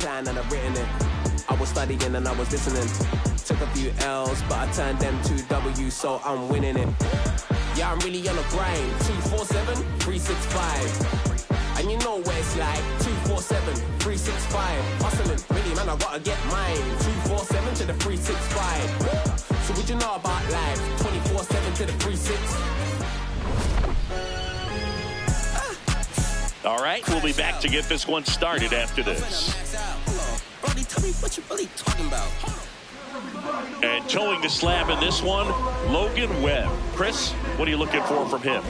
plan and I've written it. I was studying and I was listening. Took a few L's, but I turned them to W's, so I'm winning it. Yeah, I'm really on a grind. 247, 365. And you know what it's like. 247, 365. Hustling, really, man, I gotta get mine. 247 to the 365. So what you know about life? 24/7 to the 36. All right, we'll be back to get this one started after this. Brody, tell me what you really talking about. And towing the slab in this one, Logan Webb. Chris, what are you looking for from him?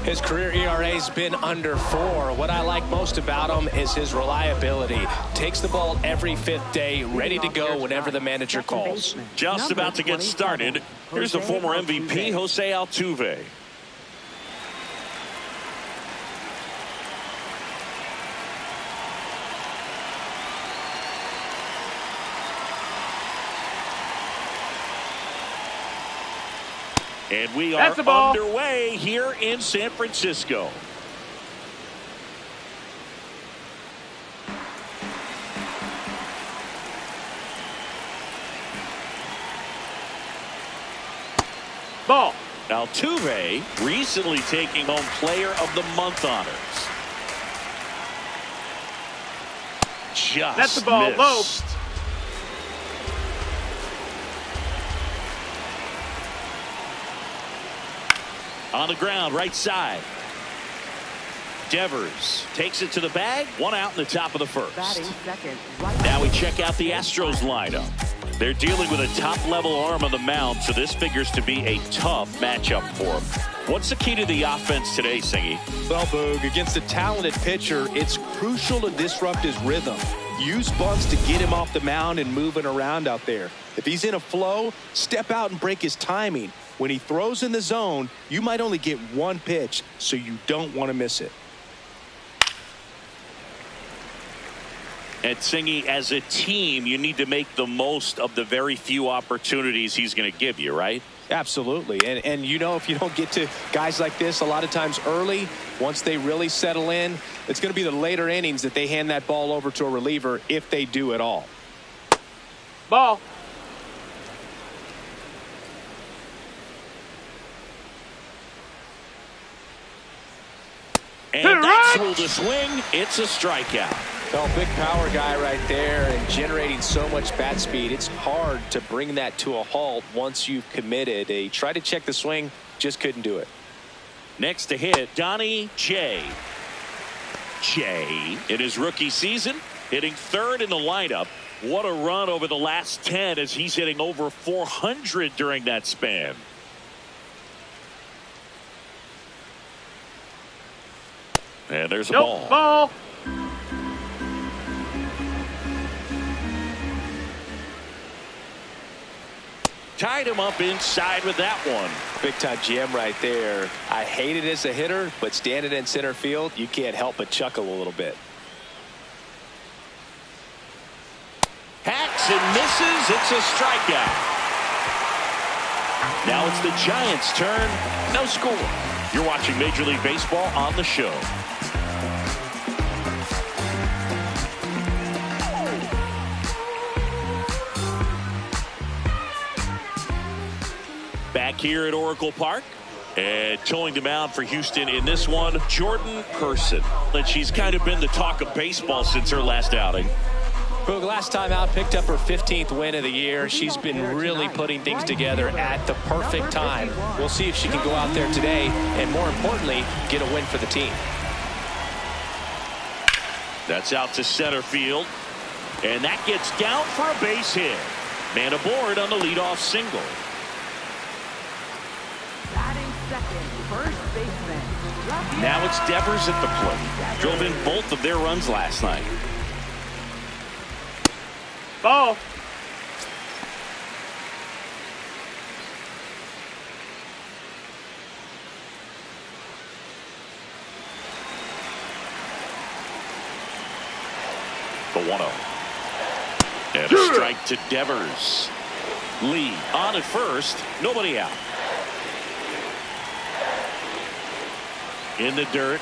His career ERA's been under 4. What I like most about him is his reliability. Takes the ball every 5th day, ready to go whenever the manager calls. Just about to get started. Here's the former MVP, Jose Altuve. And we are underway here in San Francisco. Ball. Altuve recently taking home Player of the Month honors. Just That's the ball missed. low. On the ground, right side. Devers takes it to the bag. 1 out in the top of the first. Now we check out the Astros lineup. They're dealing with a top-level arm on the mound, so this figures to be a tough matchup for them. What's the key to the offense today, Singy? Well, Boog, against a talented pitcher, it's crucial to disrupt his rhythm. Use bunts to get him off the mound and moving around out there. If he's in a flow, step out and break his timing. When he throws in the zone, you might only get 1 pitch, so you don't want to miss it. And Singy, as a team, you need to make the most of the very few opportunities he's going to give you, right? Absolutely. And you know, if you don't get to guys like this a lot of times early, once they really settle in, it's going to be the later innings that they hand that ball over to a reliever, if they do at all. Ball. And that's ruled a swing. It's a strikeout. Well, big power guy right there and generating so much bat speed. It's hard to bring that to a halt once you've committed. They tried to check the swing, just couldn't do it. Next to hit, Donnie J. J in his rookie season, hitting 3rd in the lineup. What a run over the last 10 as he's hitting over 400 during that span. And there's a ball. Tied him up inside with that one. Big time jam right there. I hate it as a hitter, but standing in center field, you can't help but chuckle a little bit. Hacks and misses. It's a strikeout. Now it's the Giants' turn. No score. You're watching Major League Baseball on the show. Back here at Oracle Park. And towing the mound for Houston in this one, Jordan Person. And she's kind of been the talk of baseball since her last outing. Boog, last time out, picked up her 15th win of the year. She's been really putting things together at the perfect time. We'll see if she can go out there today and, more importantly, get a win for the team. That's out to center field. And that gets down for a base hit. Man aboard on the leadoff single. Now it's Devers at the plate. Drove in both of their runs last night. Ball. The 1-0. And a strike to Devers. Lee on at first. Nobody out. In the dirt.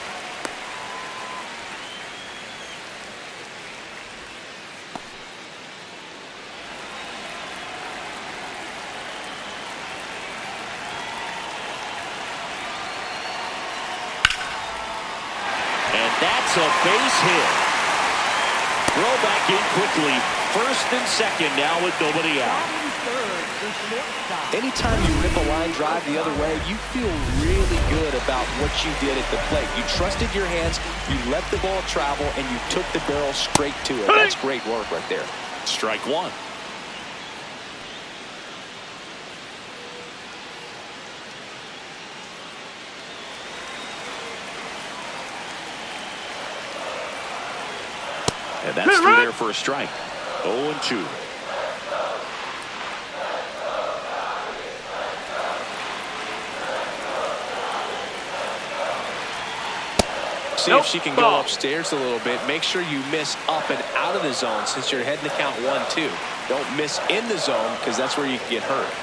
That's a base hit. Throw back in quickly. First and second now with nobody out. Anytime you rip a line drive the other way, you feel really good about what you did at the plate. You trusted your hands, you let the ball travel, and you took the barrel straight to it. That's great work right there. Strike one. And that's through there for a strike. 0-2. See if she can go upstairs a little bit. Make sure you miss up and out of the zone since you're heading to count 1-2. Don't miss in the zone because that's where you can get hurt.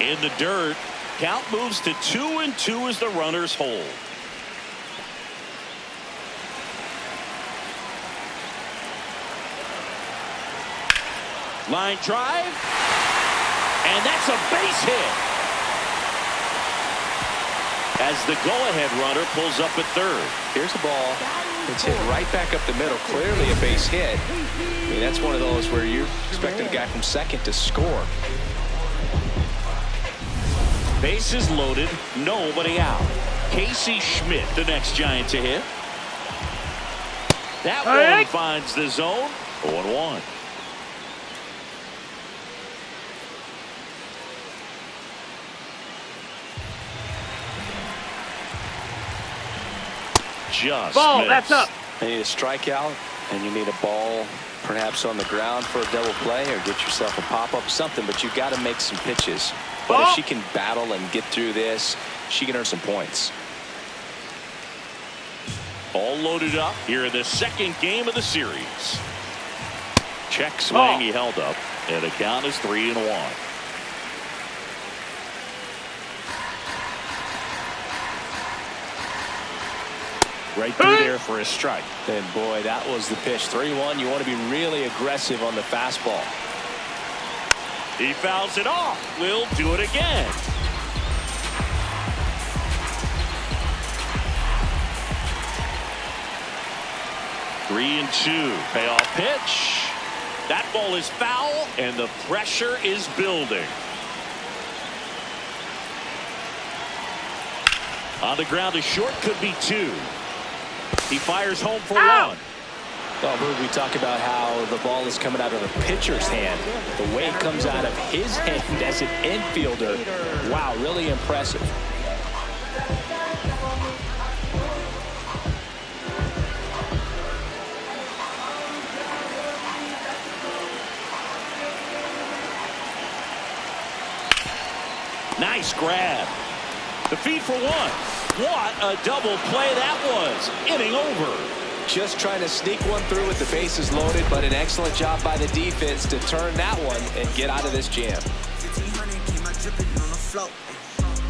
In the dirt. Count moves to 2-2 as the runners hold. Line drive. And that's a base hit. As the go-ahead runner pulls up at third. Here's the ball. It's hit right back up the middle. Clearly a base hit. I mean, that's one of those where you're expecting a guy from second to score. Bases loaded. Nobody out. Casey Schmidt, the next Giant to hit. That one finds the zone. 0-1. Just ball, missed. that's up. You need a strikeout, and you need a ball perhaps on the ground for a double play or get yourself a pop-up, something, but you've got to make some pitches. But if she can battle and get through this, she can earn some points. All loaded up here in the second game of the series. Check swing, he held up, and the count is 3-1. Right through there for a strike. And boy, that was the pitch. 3-1. You want to be really aggressive on the fastball. He fouls it off. We'll do it again. Three and two. Payoff pitch. That ball is foul, and the pressure is building. On the ground, a short could be two. He fires home for one. Well, Boog, we talk about how the ball is coming out of the pitcher's hand. The way it comes out of his hand as an infielder, wow, really impressive. Nice grab. The feed for one. What a double play that was. Inning over. Just trying to sneak one through with the bases loaded, but an excellent job by the defense to turn that one and get out of this jam. 1500 came out dripping on the float.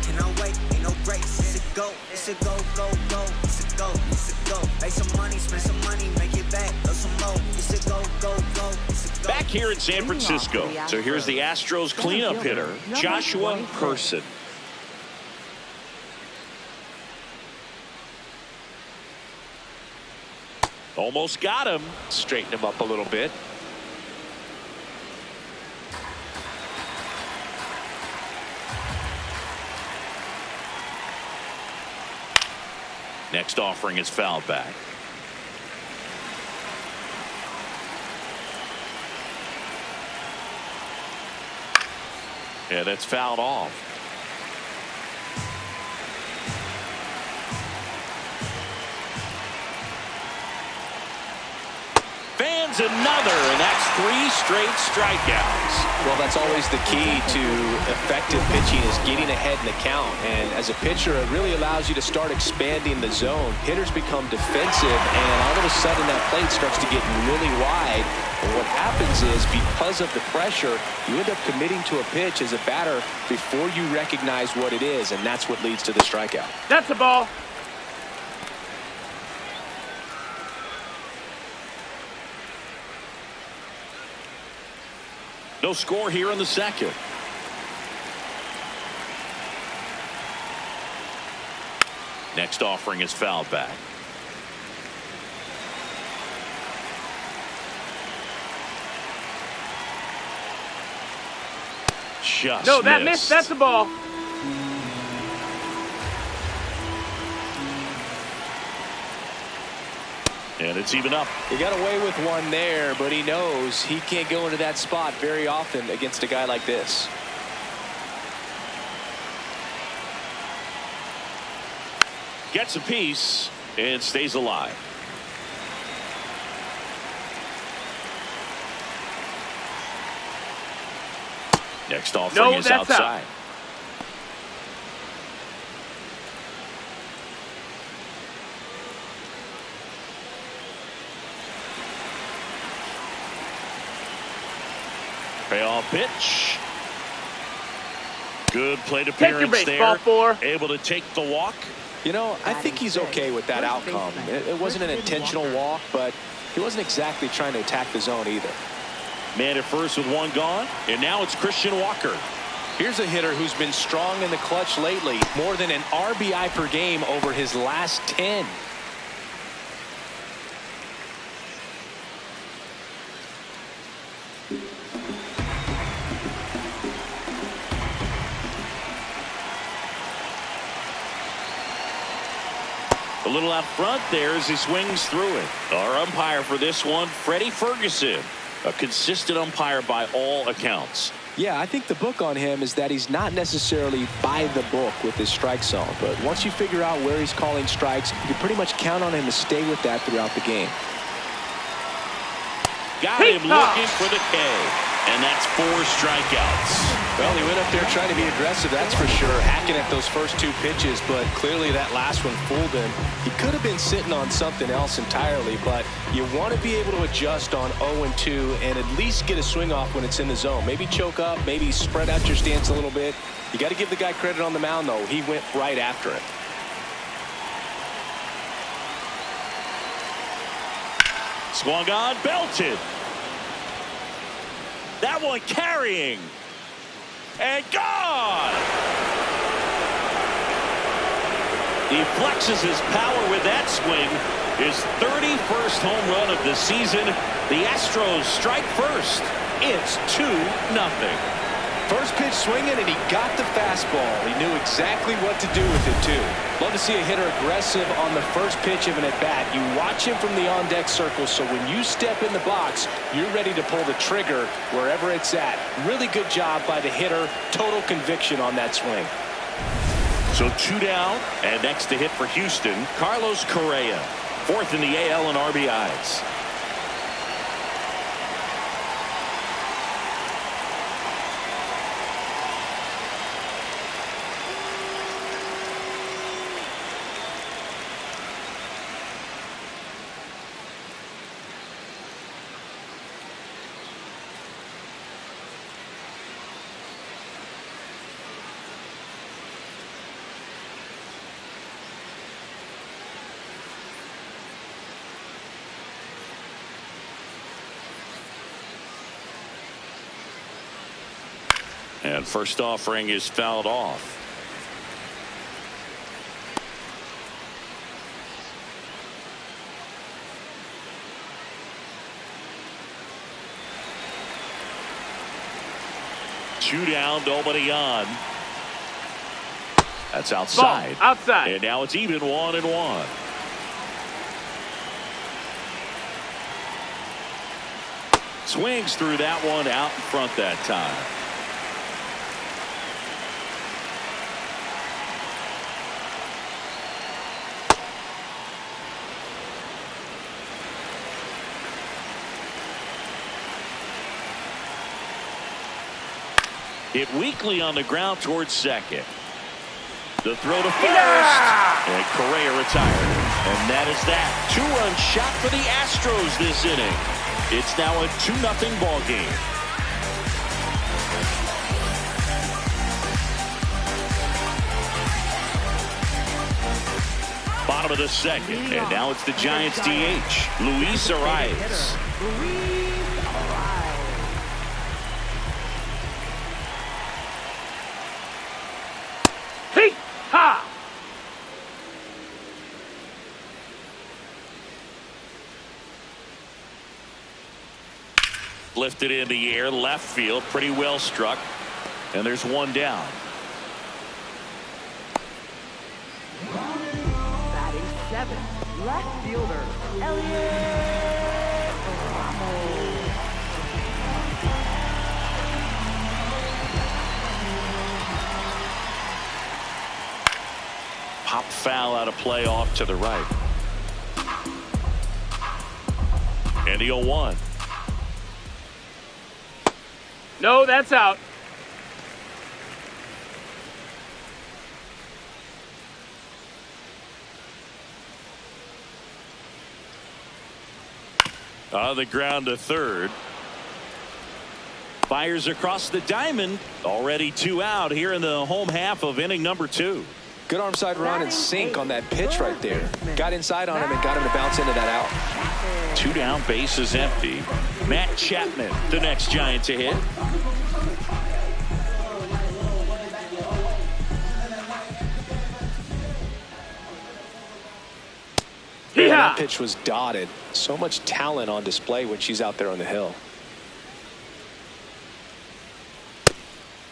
Can I wait? Ain't no breaks. It's a go. It's a go, go, go. It's a go. It's a go. Make some money, spend some money, make it back. Go some more. It's a go, go, go. It's a go. Back here in San Francisco. So here's the Astros cleanup hitter, Joshua Person. Almost got him. Straighten him up a little bit. Next offering is fouled back. Yeah, that's fouled off. Fans another, and that's 3 straight strikeouts. Well, that's always the key to effective pitching is getting ahead in the count. And as a pitcher, it really allows you to start expanding the zone. Hitters become defensive, and all of a sudden that plate starts to get really wide. And what happens is, because of the pressure, you end up committing to a pitch as a batter before you recognize what it is, and that's what leads to the strikeout. That's a ball. No score here in the second. Next offering is fouled back. Just No, that missed. That's the ball. And it's even up. He got away with one there, but he knows he can't go into that spot very often against a guy like this. Gets a piece and stays alive. Next offering is that's outside. out. Payoff pitch. Good plate Take your appearance base, there. ball 4. Able to take the walk. You know, I think he's okay with that outcome. It wasn't an intentional walk, but he wasn't exactly trying to attack the zone either. Man at first with one gone, and now it's Christian Walker. Here's a hitter who's been strong in the clutch lately. More than an RBI per game over his last 10. A little out front there as he swings through it. Our umpire for this one, Freddie Ferguson. A consistent umpire by all accounts. Yeah, I think the book on him is that he's not necessarily by the book with his strike zone. But once you figure out where he's calling strikes, you can pretty much count on him to stay with that throughout the game. Got him looking for the K. And that's 4 strikeouts. Well, he went up there trying to be aggressive, that's for sure, hacking at those first 2 pitches, but clearly that last one fooled him. He could have been sitting on something else entirely, but you want to be able to adjust on 0-2 and at least get a swing off when it's in the zone. Maybe choke up, maybe spread out your stance a little bit. You got to give the guy credit on the mound, though. He went right after it. Swung on, belted. That one carrying. And gone. He flexes his power with that swing. His 31st home run of the season. The Astros strike first. It's 2-0. First pitch swinging, and he got the fastball. He knew exactly what to do with it, too. Love to see a hitter aggressive on the first pitch of an at-bat. You watch him from the on-deck circle, so when you step in the box, you're ready to pull the trigger wherever it's at. Really good job by the hitter. Total conviction on that swing. So 2 down, and next to hit for Houston, Carlos Correa. 4th in the AL in RBIs. And first offering is fouled off. Two down, nobody on. That's outside. Ball, outside. And now it's even 1-1. Swings through that one out in front that time. Hit weakly on the ground towards second. The throw to first. Yeah! And Correa retired. And that is that. 2-run shot for the Astros this inning. It's now a 2-0 ball game. Bottom of the second. And now it's the Giants DH, Luis Arias. Lifted in the air, left field, pretty well struck. And there's one down. Batting 7th, left fielder, Elliot Ramos. Pop foul out of play off to the right. And the 0-1. No, that's out. On the ground to third. Fires across the diamond. Already 2 out here in the home half of inning number 2. Good arm side run and sink on that pitch right there. Got inside on him and got him to bounce into that out. 2 down, base is empty. Matt Chapman, the next Giant to hit. Yeah, that pitch was dotted. So much talent on display when she's out there on the hill.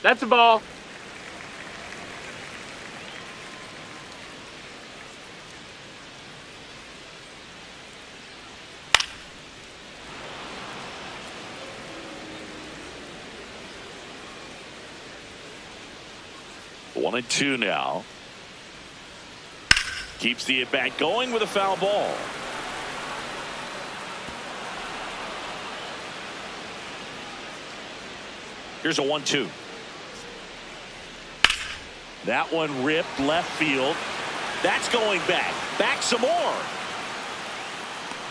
That's a ball. One and 2 now. Keeps the at-bat going with a foul ball. Here's a 1-2. That one ripped left field. That's going back. Back some more.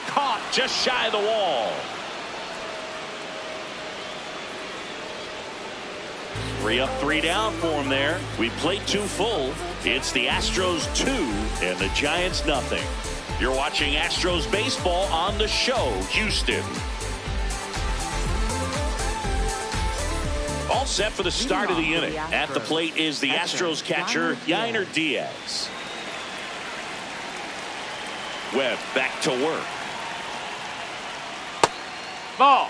Caught just shy of the wall. 3 up, 3 down for him there. We played 2 full. It's the Astros 2 and the Giants nothing. You're watching Astros baseball on the show, Houston. All set for the start of the inning. At the plate is the Astros catcher, Yainer Diaz. Webb back to work. Ball.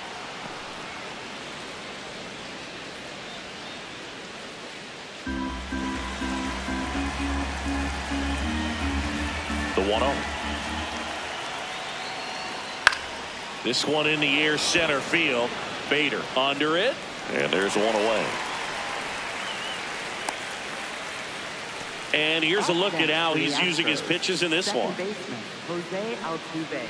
The 1-0. This one in the air, center field. Bader under it, and there's one away. And here's a look at how he's using his pitches in this one. Second baseman, Jose Altuve.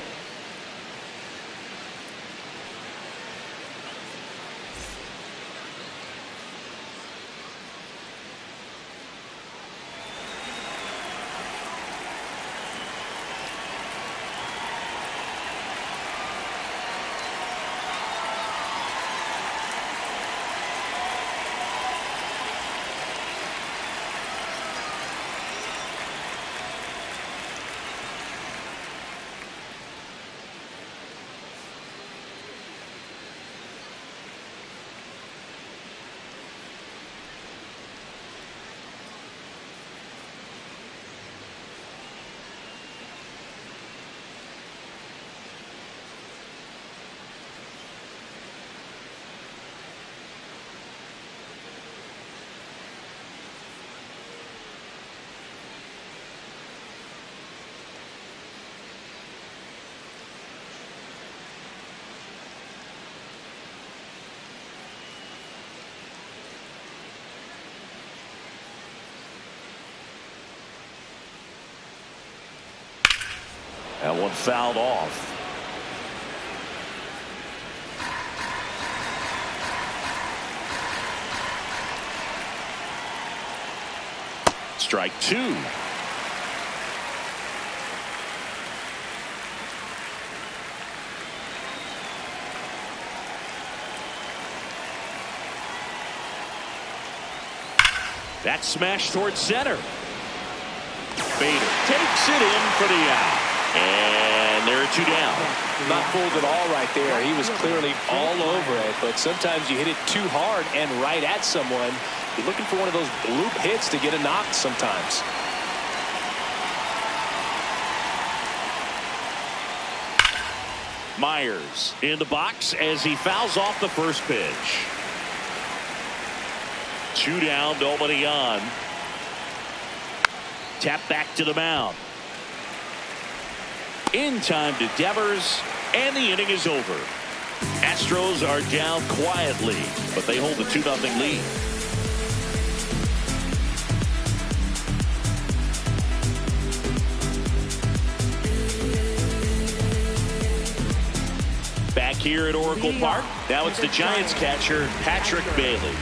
That one fouled off. Strike 2. That smash towards center. Bader takes it in for the out. And there are 2 down. Not fooled at all right there. He was clearly all over it, but sometimes you hit it too hard and right at someone. You're looking for one of those loop hits to get a knock sometimes. Myers in the box as he fouls off the first pitch. 2 down, nobody on. Tap back to the mound. In time to Devers, and the inning is over. Astros are down quietly, but they hold a 2-0 lead. Back here at Oracle Park, now it's the Giants catcher, Patrick Bailey.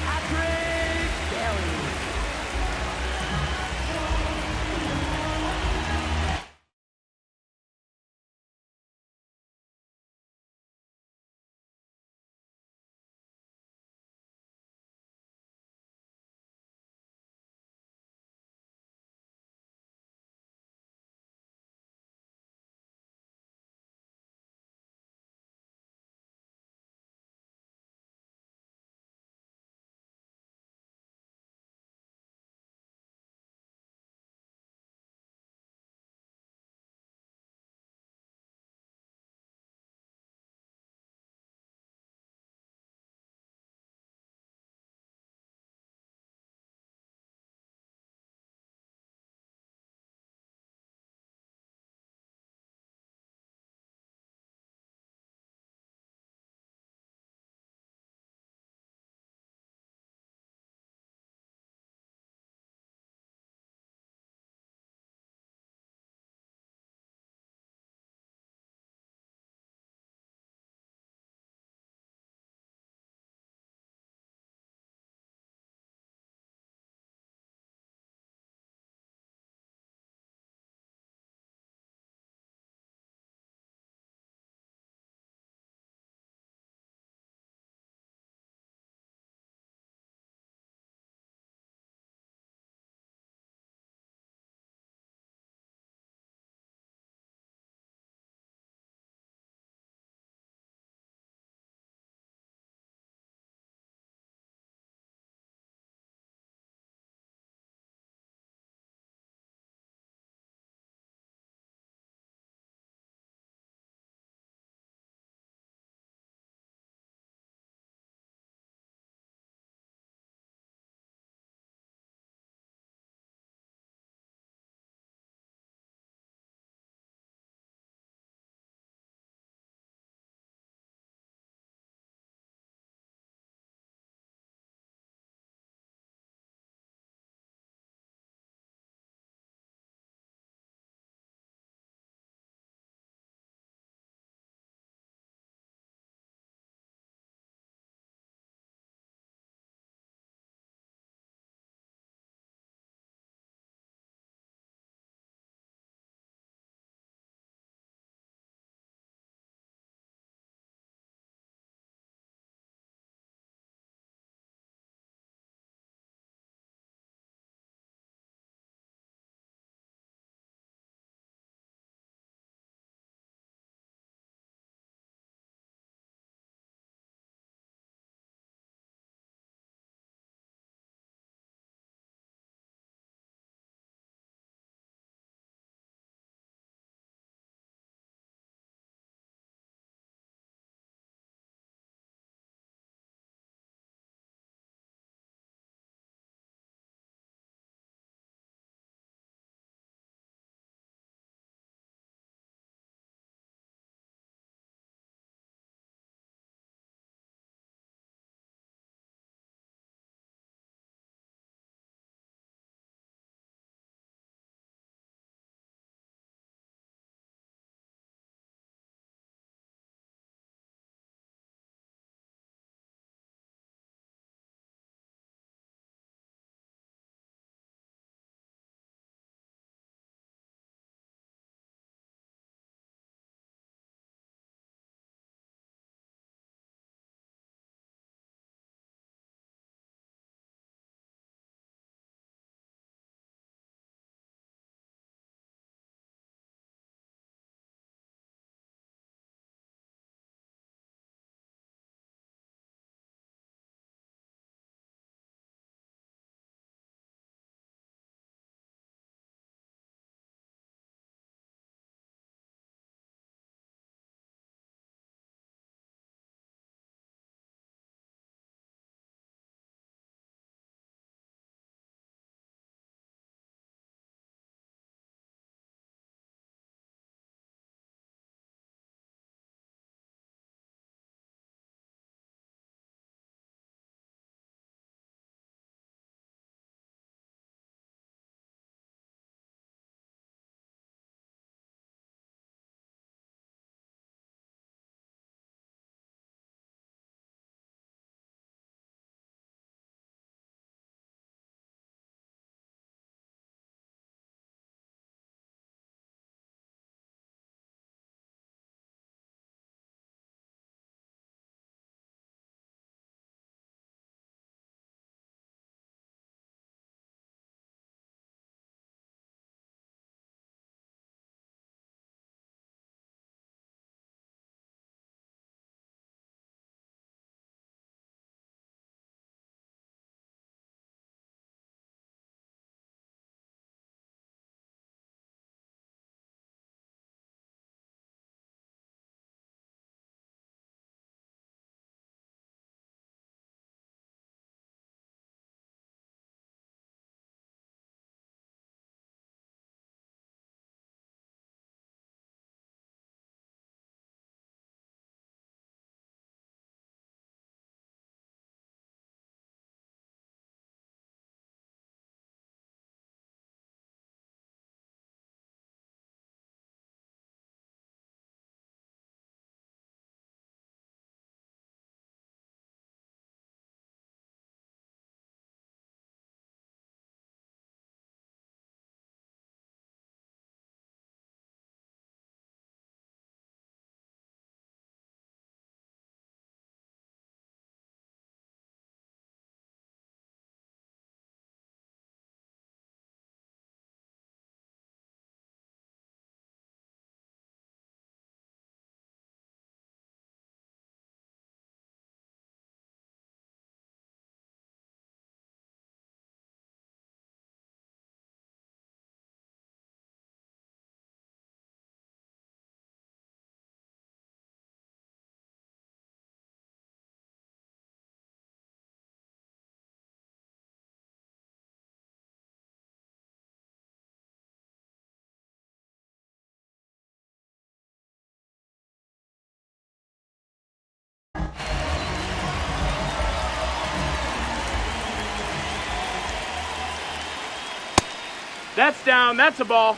That's down. That's a ball.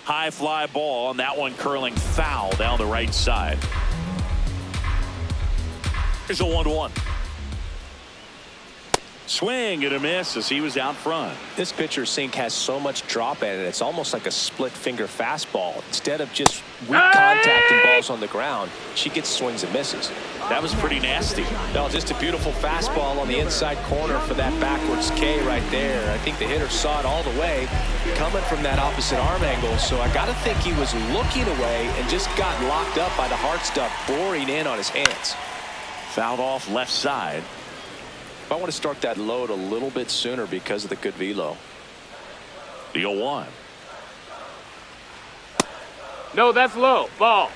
High fly ball, and that one curling foul down the right side. Here's a 1-1. Swing and a miss as he was out front. This pitcher sink has so much drop in it. It's almost like a split finger fastball. Instead of just weak contact and balls on the ground, she gets swings and misses. That was pretty nasty. No, just a beautiful fastball on the inside corner for that backwards K right there. I think the hitter saw it all the way coming from that opposite arm angle. So I got to think he was looking away and just got locked up by the hard stuff boring in on his hands. Fouled off left side. I want to start that load a little bit sooner because of the good velo. The 0-1. No, that's low. Ball.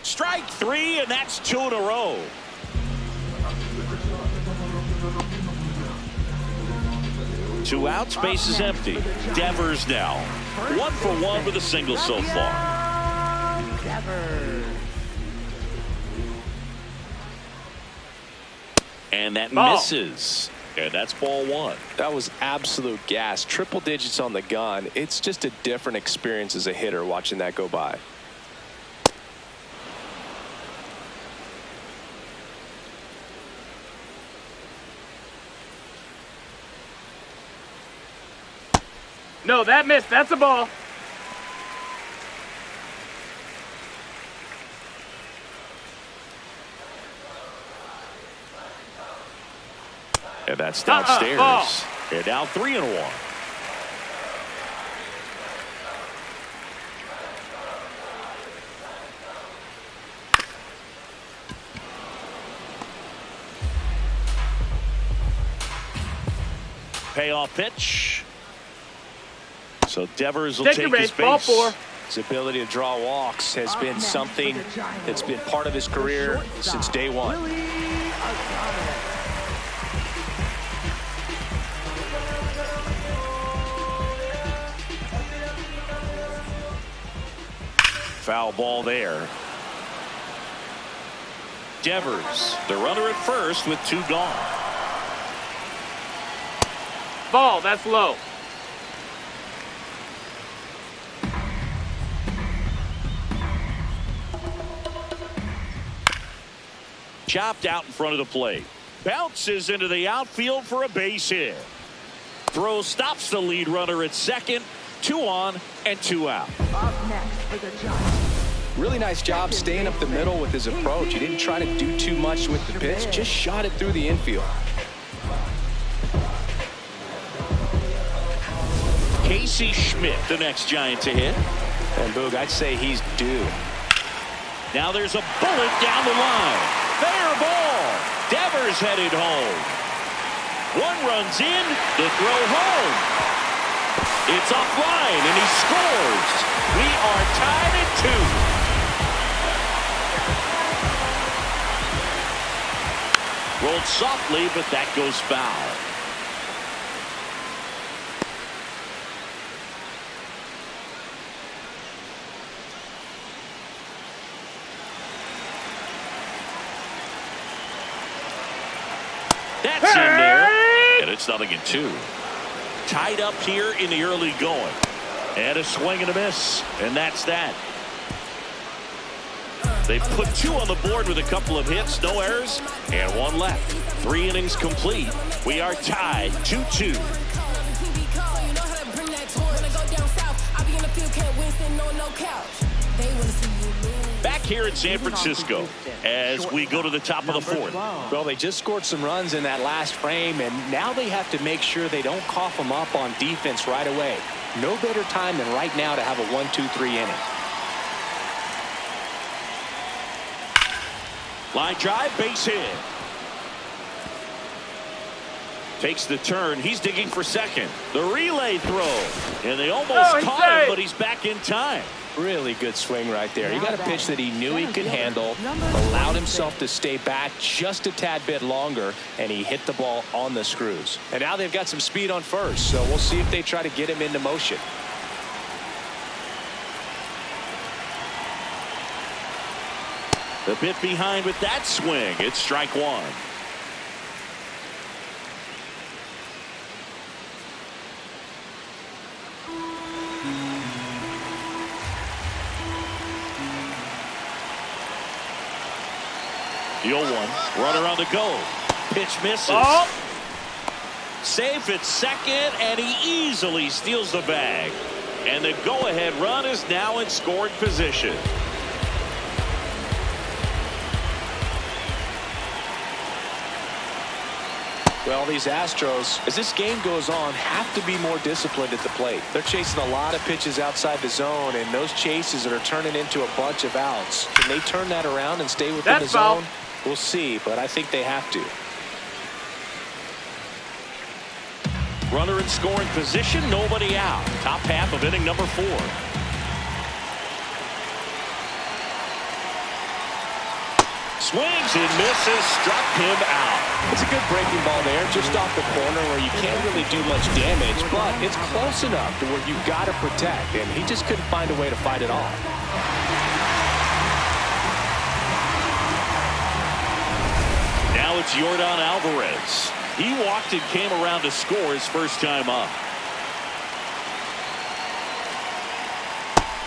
Strike 3, and that's 2 in a row. Two outs, base is empty. Devers now 1 for 1 with a single so far. Devers. And that Ball. misses. And that's ball 1. That was absolute gas. Triple digits on the gun. It's just a different experience as a hitter watching that go by. No, that missed. That's a ball. And that's downstairs. Ball. And now 3-1. Payoff pitch. So Devers will take his base. Ball 4. His ability to draw walks has been something that's been part of his career since day one. Foul ball there. Devers, the runner at first with 2 gone. Ball. That's low. Chopped out in front of the plate. Bounces into the outfield for a base hit. Throw stops the lead runner at second. 2 on and 2 out. Up next for the Giants. Really nice job staying up the middle with his approach. He didn't try to do too much with the pitch, just shot it through the infield. Casey Schmidt, the next Giant to hit. And Boog, I'd say he's due. Now there's a bullet down the line. Fair ball. Devers headed home. 1 runs in. The throw home. It's offline, and he scores. We are tied at 2. Rolled softly, but that goes foul. That's in there, and it's 0-2. Tied up here in the early going. And a swing and a miss, and that's that. They put 2 on the board with a couple of hits, no errors, and 1 left. 3 innings complete. We are tied 2-2. Back here in San Francisco as we go to the top of the 4th. Well, they just scored some runs in that last frame, and now they have to make sure they don't cough them up on defense right away. No better time than right now to have a 1-2-3 inning. Line drive, base hit. Takes the turn. He's digging for second. The relay throw. And they almost caught him, but he's back in time. Really good swing right there. He got a pitch that he knew he could handle, allowed himself to stay back just a tad bit longer, and he hit the ball on the screws. And now they've got some speed on first, so we'll see if they try to get him into motion. A bit behind with that swing. It's strike one. The 0-1. Runner on the go. Pitch misses. Ball. Safe at second, and he easily steals the bag. And the go-ahead run is now in scoring position. Well, these Astros, as this game goes on, have to be more disciplined at the plate. They're chasing a lot of pitches outside the zone, and those chases that are turning into a bunch of outs. Can they turn that around and stay within the zone? We'll see, but I think they have to. Runner in scoring position, nobody out. Top half of inning number 4. Swings and misses, struck him out. It's a good breaking ball there, just off the corner where you can't really do much damage, but it's close enough to where you've got to protect, and he just couldn't find a way to fight it off. Now it's Yordan Alvarez. He walked and came around to score his first time up.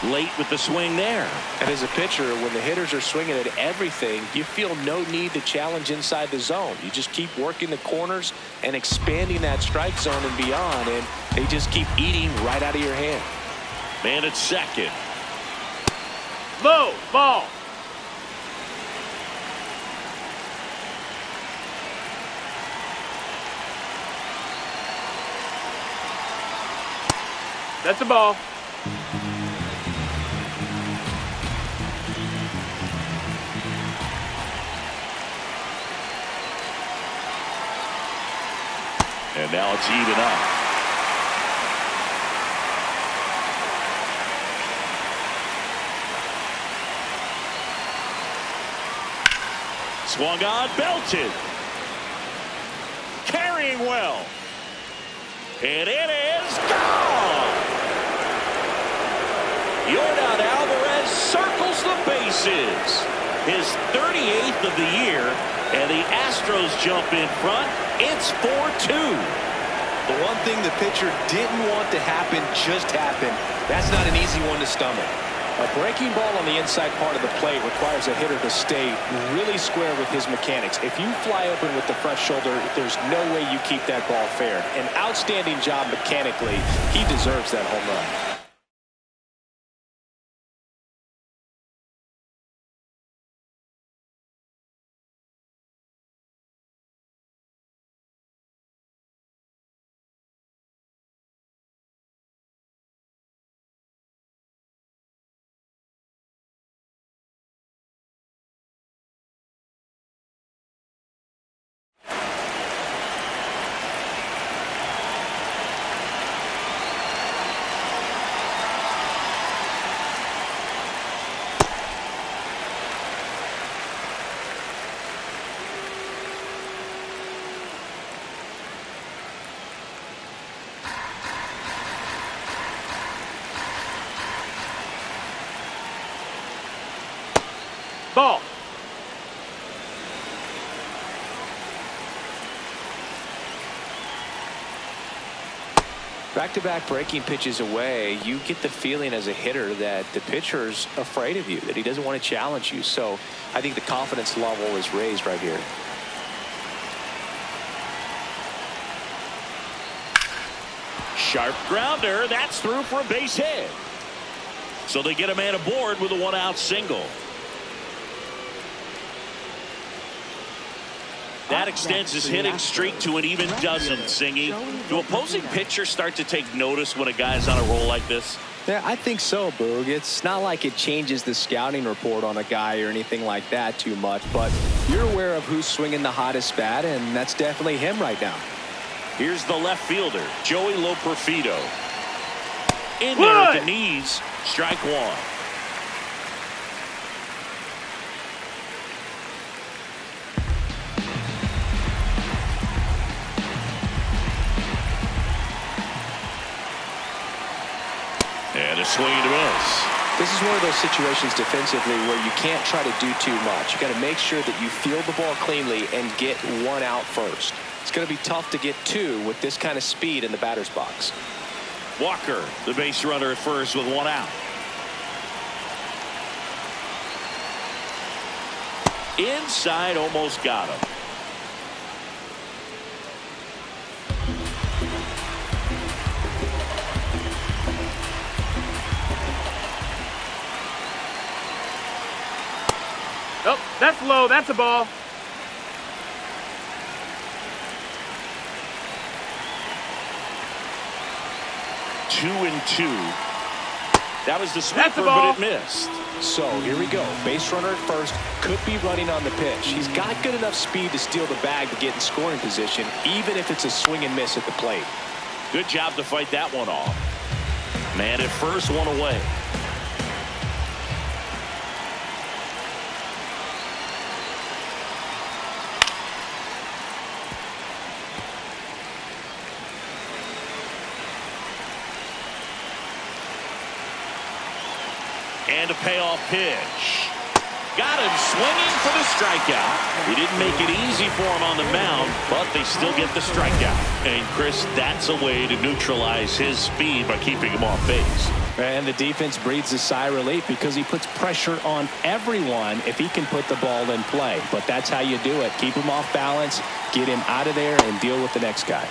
Late with the swing there. And as a pitcher, when the hitters are swinging at everything, you feel no need to challenge inside the zone. You just keep working the corners and expanding that strike zone and beyond, and they just keep eating right out of your hand. Man at second. Low. Ball. That's a ball. And now it's even up. Swung on, belted. Carrying well. And it is gone. Yordan Alvarez circles the bases. His 38th of the year, and the Astros jump in front. It's 4-2. The one thing the pitcher didn't want to happen just happened. That's not an easy one to stomach. A breaking ball on the inside part of the plate requires a hitter to stay really square with his mechanics. If you fly open with the front shoulder, there's no way you keep that ball fair. An outstanding job mechanically. He deserves that home run. Ball. Back-to-back breaking pitches away, you get the feeling as a hitter that the pitcher's afraid of you, that he doesn't want to challenge you. So I think the confidence level is raised right here. Sharp grounder. That's through for a base hit. So they get a man aboard with a 1-out single. That extends his hitting streak to an even dozen, Singy. Do opposing pitchers start to take notice when a guy's on a roll like this? Yeah, I think so, Boog. It's not like it changes the scouting report on a guy or anything like that too much, but you're aware of who's swinging the hottest bat, and that's definitely him right now. Here's the left fielder, Joey Loperfido. In there at the knees, strike one. And a swing and a miss. This is one of those situations defensively where you can't try to do too much. You got to make sure that you field the ball cleanly and get one out first. It's going to be tough to get two with this kind of speed in the batter's box. Walker, the base runner at first with one out. Inside, almost got him. Oh, that's low. That's a ball. Two and two. That was the That's sweeper, a ball. but it missed. So here we go. Base runner at first, could be running on the pitch. He's got good enough speed to steal the bag to get in scoring position, even if it's a swing and miss at the plate. Good job to fight that one off. Man at first, one away. And a payoff pitch. Got him swinging for the strikeout. He didn't make it easy for him on the mound, but they still get the strikeout. And Chris, that's a way to neutralize his speed by keeping him off base. And the defense breathes a sigh of relief because he puts pressure on everyone if he can put the ball in play. But that's how you do it. Keep him off balance, get him out of there, and deal with the next guy.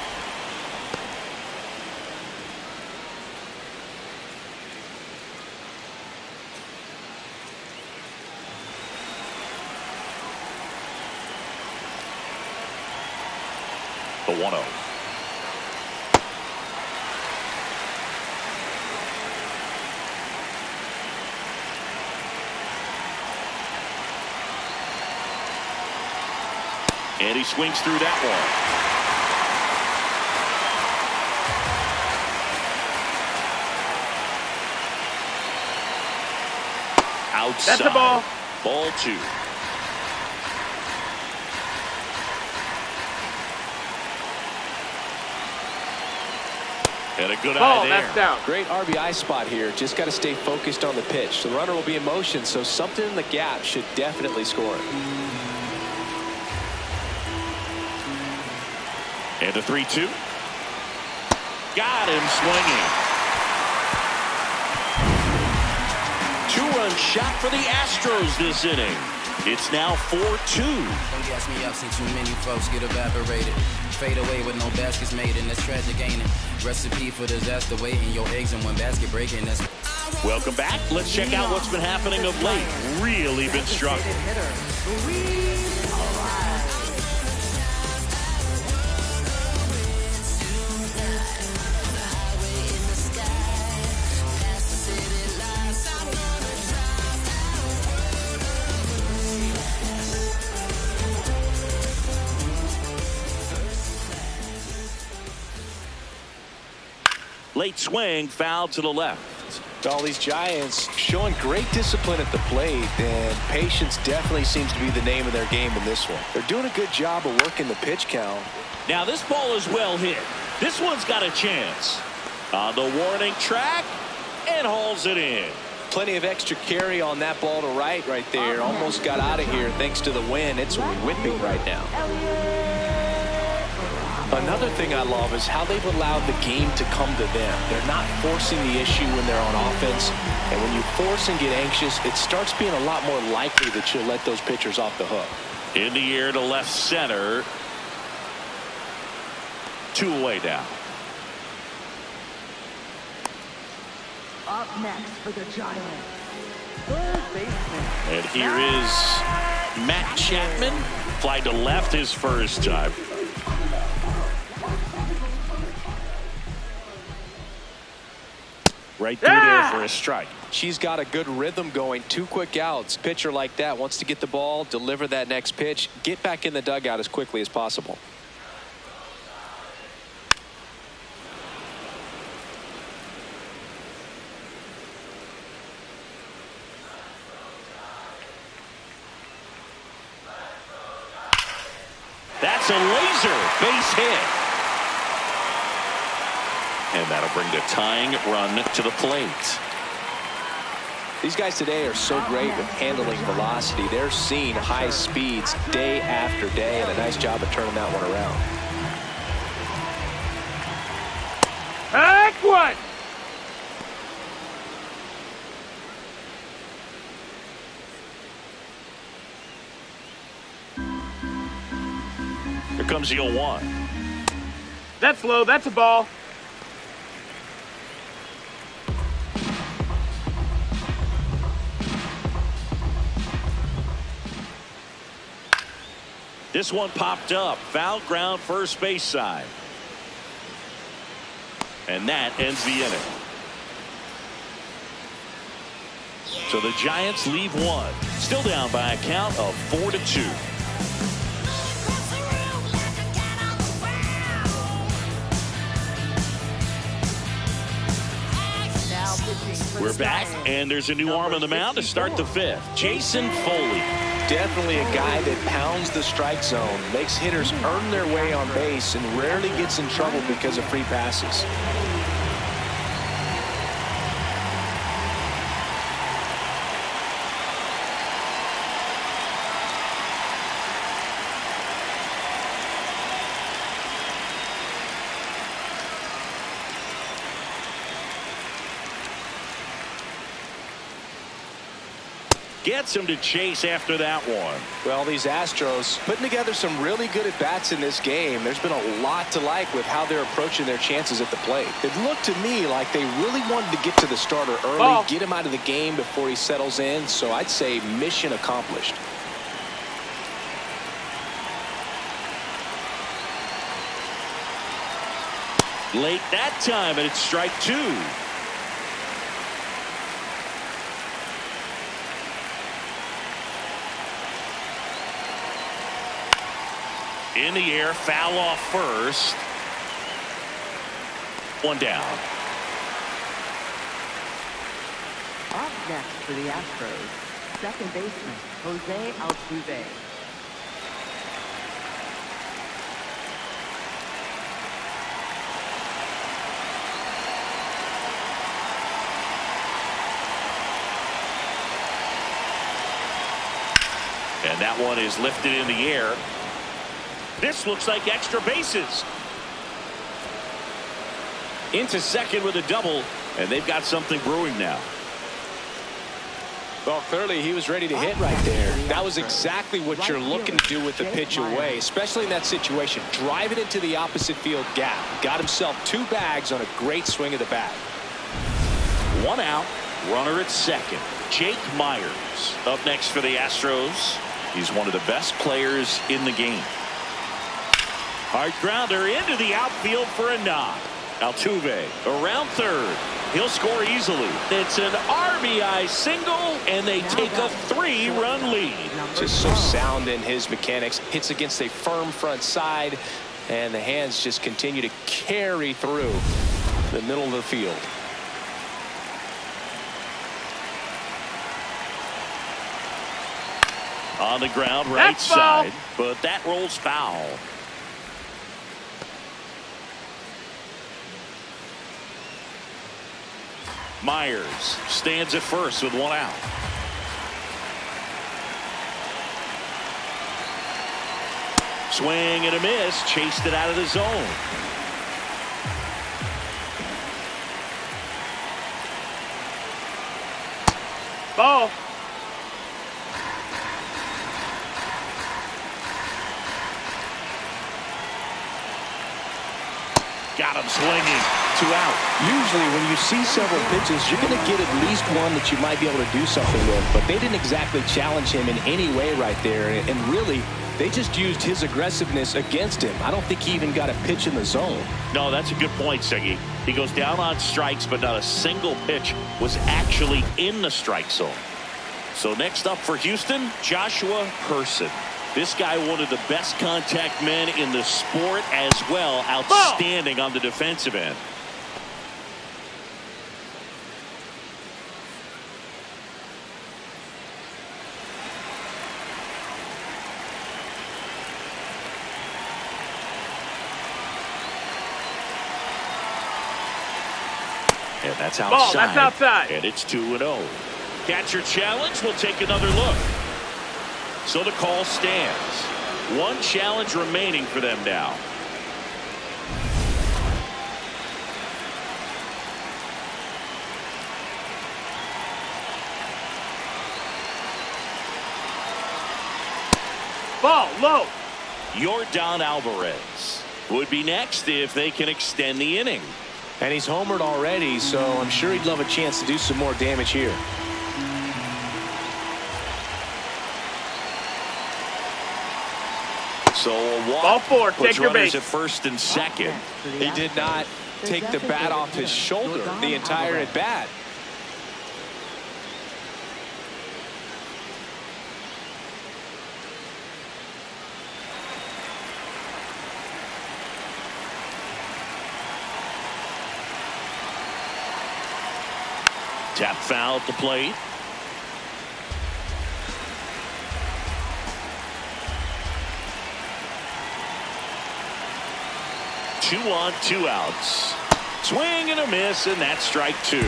The 1-0. And he swings through that one. Outside. That's a ball. Ball two. And a good Ball, eye there. that's down. Great RBI spot here. Just got to stay focused on the pitch. The runner will be in motion, so something in the gap should definitely score it. And a 3-2. Got him swinging. Two-run shot for the Astros this inning. It's now 4-2. Don't gas me up, see too many folks get evaporated. Fade away with no baskets made, and that's tragic, ain't it? Recipe for disaster, waiting your eggs in one basket breaking. That's Welcome back. Let's check out what's been happening of late. Really been struggling. Late swing, foul to the left. All these Giants showing great discipline at the plate, and patience definitely seems to be the name of their game in this one. They're doing a good job of working the pitch count. Now this ball is well hit. This one's got a chance. On the warning track, and hauls it in. Plenty of extra carry on that ball to right there. Almost got out of here thanks to the wind. It's whipping right now. Another thing I love is how they've allowed the game to come to them. They're not forcing the issue when they're on offense. And when you force and get anxious, it starts being a lot more likely that you'll let those pitchers off the hook. In the air to left center. Two away now. Up next for the Giants, third baseman. And here is Matt Chapman. Fly to left his first time. Right through there for a strike. She's got a good rhythm going. 2 quick outs. Pitcher like that wants to get the ball, deliver that next pitch, get back in the dugout as quickly as possible. That's a laser base hit. And that'll bring the tying run to the plate. These guys today are so great with handling velocity. They're seeing high speeds day after day, and a nice job of turning that one around. Heck what? Here comes the 0-1. That's low. That's a ball. This one popped up. Foul ground, first base side. And that ends the inning. So the Giants leave one. Still down by a count of 4-2. We're back, and there's a new arm on the mound to start the fifth. Jason Foley. Definitely a guy that pounds the strike zone, makes hitters earn their way on base, and rarely gets in trouble because of free passes. Gets him to chase after that one. Well, these Astros putting together some really good at-bats in this game. There's been a lot to like with how they're approaching their chances at the plate. It looked to me like they really wanted to get to the starter early, get him out of the game before he settles in. So I'd say mission accomplished. Late that time, and it's strike two. In the air, foul off first. One down. Up next for the Astros, second baseman, Jose Altuve. And that one is lifted in the air. This looks like extra bases. Into second with a double, and they've got something brewing now. Well, clearly he was ready to hit right there. That was exactly what you're looking to do with the pitch away, especially in that situation. Drive it into the opposite field gap. Got himself two bags on a great swing of the bat. One out, runner at second. Jake Meyers up next for the Astros. He's one of the best players in the game. Hard grounder into the outfield for a knock. Altuve around third. He'll score easily. It's an RBI single, and they take a 3-run lead. Just so sound in his mechanics. Hits against a firm front side, and the hands just continue to carry through the middle of the field. On the ground, right side, but that rolls foul. Myers stands at first with one out. Swing and a miss, chased it out of the zone. Ball. Got him swinging. 2 out. Usually when you see several pitches, you're going to get at least one that you might be able to do something with. But they didn't exactly challenge him in any way right there. And really, they just used his aggressiveness against him. I don't think he even got a pitch in the zone. No, that's a good point, Seggy. He goes down on strikes, but not a single pitch was actually in the strike zone. So next up for Houston, Joshua Person. This guy, one of the best contact men in the sport as well. Outstanding on the defensive end. And that's outside. Ball, that's outside. And it's 2-0. Catcher challenge. We'll take another look. So the call stands. One challenge remaining for them now. Ball, low. Yordan Alvarez would be next if they can extend the inning. And he's homered already, so I'm sure he'd love a chance to do some more damage here. So a walk. Ball four, puts take your runners base. at first and second. He did not take the bat off his shoulder the entire at bat. Tap foul at the plate. Two on, 2 outs. Swing and a miss, and that's strike 2.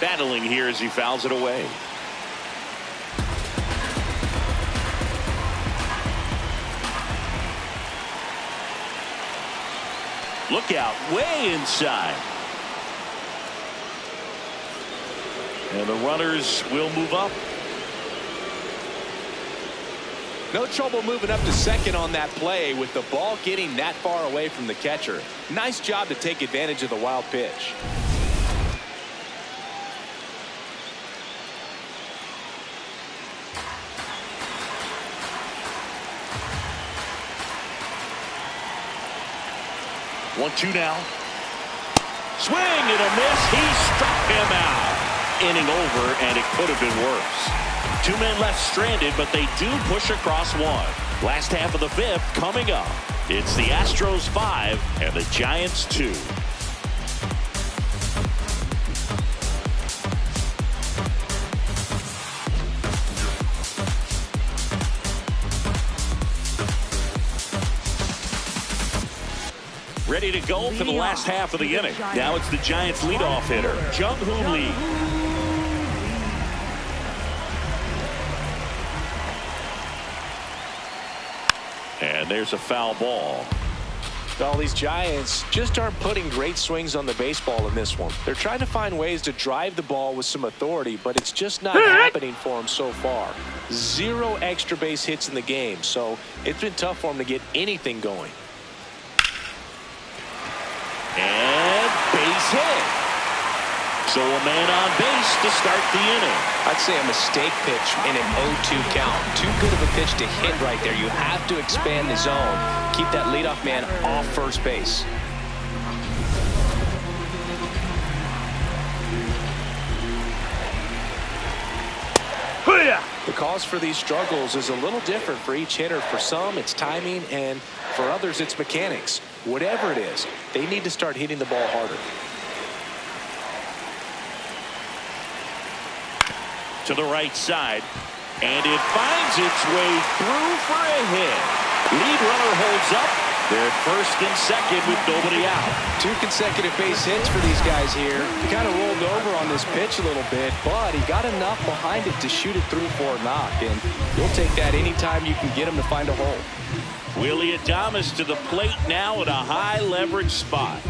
Battling here as he fouls it away. Look out, way inside. And the runners will move up. No trouble moving up to second on that play with the ball getting that far away from the catcher. Nice job to take advantage of the wild pitch. One-two now. Swing and a miss. He struck him out. Inning over, and it could have been worse. 2 men left stranded, but they do push across one. Last half of the 5th coming up. It's the Astros 5 and the Giants 2. Ready to go for the last half of the inning. Now it's the Giants leadoff hitter, Jung-Hoo Lee. And there's a foul ball. All these Giants just aren't putting great swings on the baseball in this one. They're trying to find ways to drive the ball with some authority, but it's just not happening for them so far. 0 extra base hits in the game, so it's been tough for them to get anything going. And base hit. So a man on base to start the inning. I'd say a mistake pitch in an 0-2 count. Too good of a pitch to hit right there. You have to expand the zone. Keep that leadoff man off first base. The cause for these struggles is a little different for each hitter. For some, it's timing, and for others, it's mechanics. Whatever it is, they need to start hitting the ball harder. To the right side, and it finds its way through for a hit. Lead runner holds up. They're at first and second with nobody out. 2 consecutive base hits for these guys here. He kind of rolled over on this pitch a little bit, but he got enough behind it to shoot it through for a knock, and you'll take that anytime you can get him to find a hole. Willy Adames to the plate now at a high leverage spot.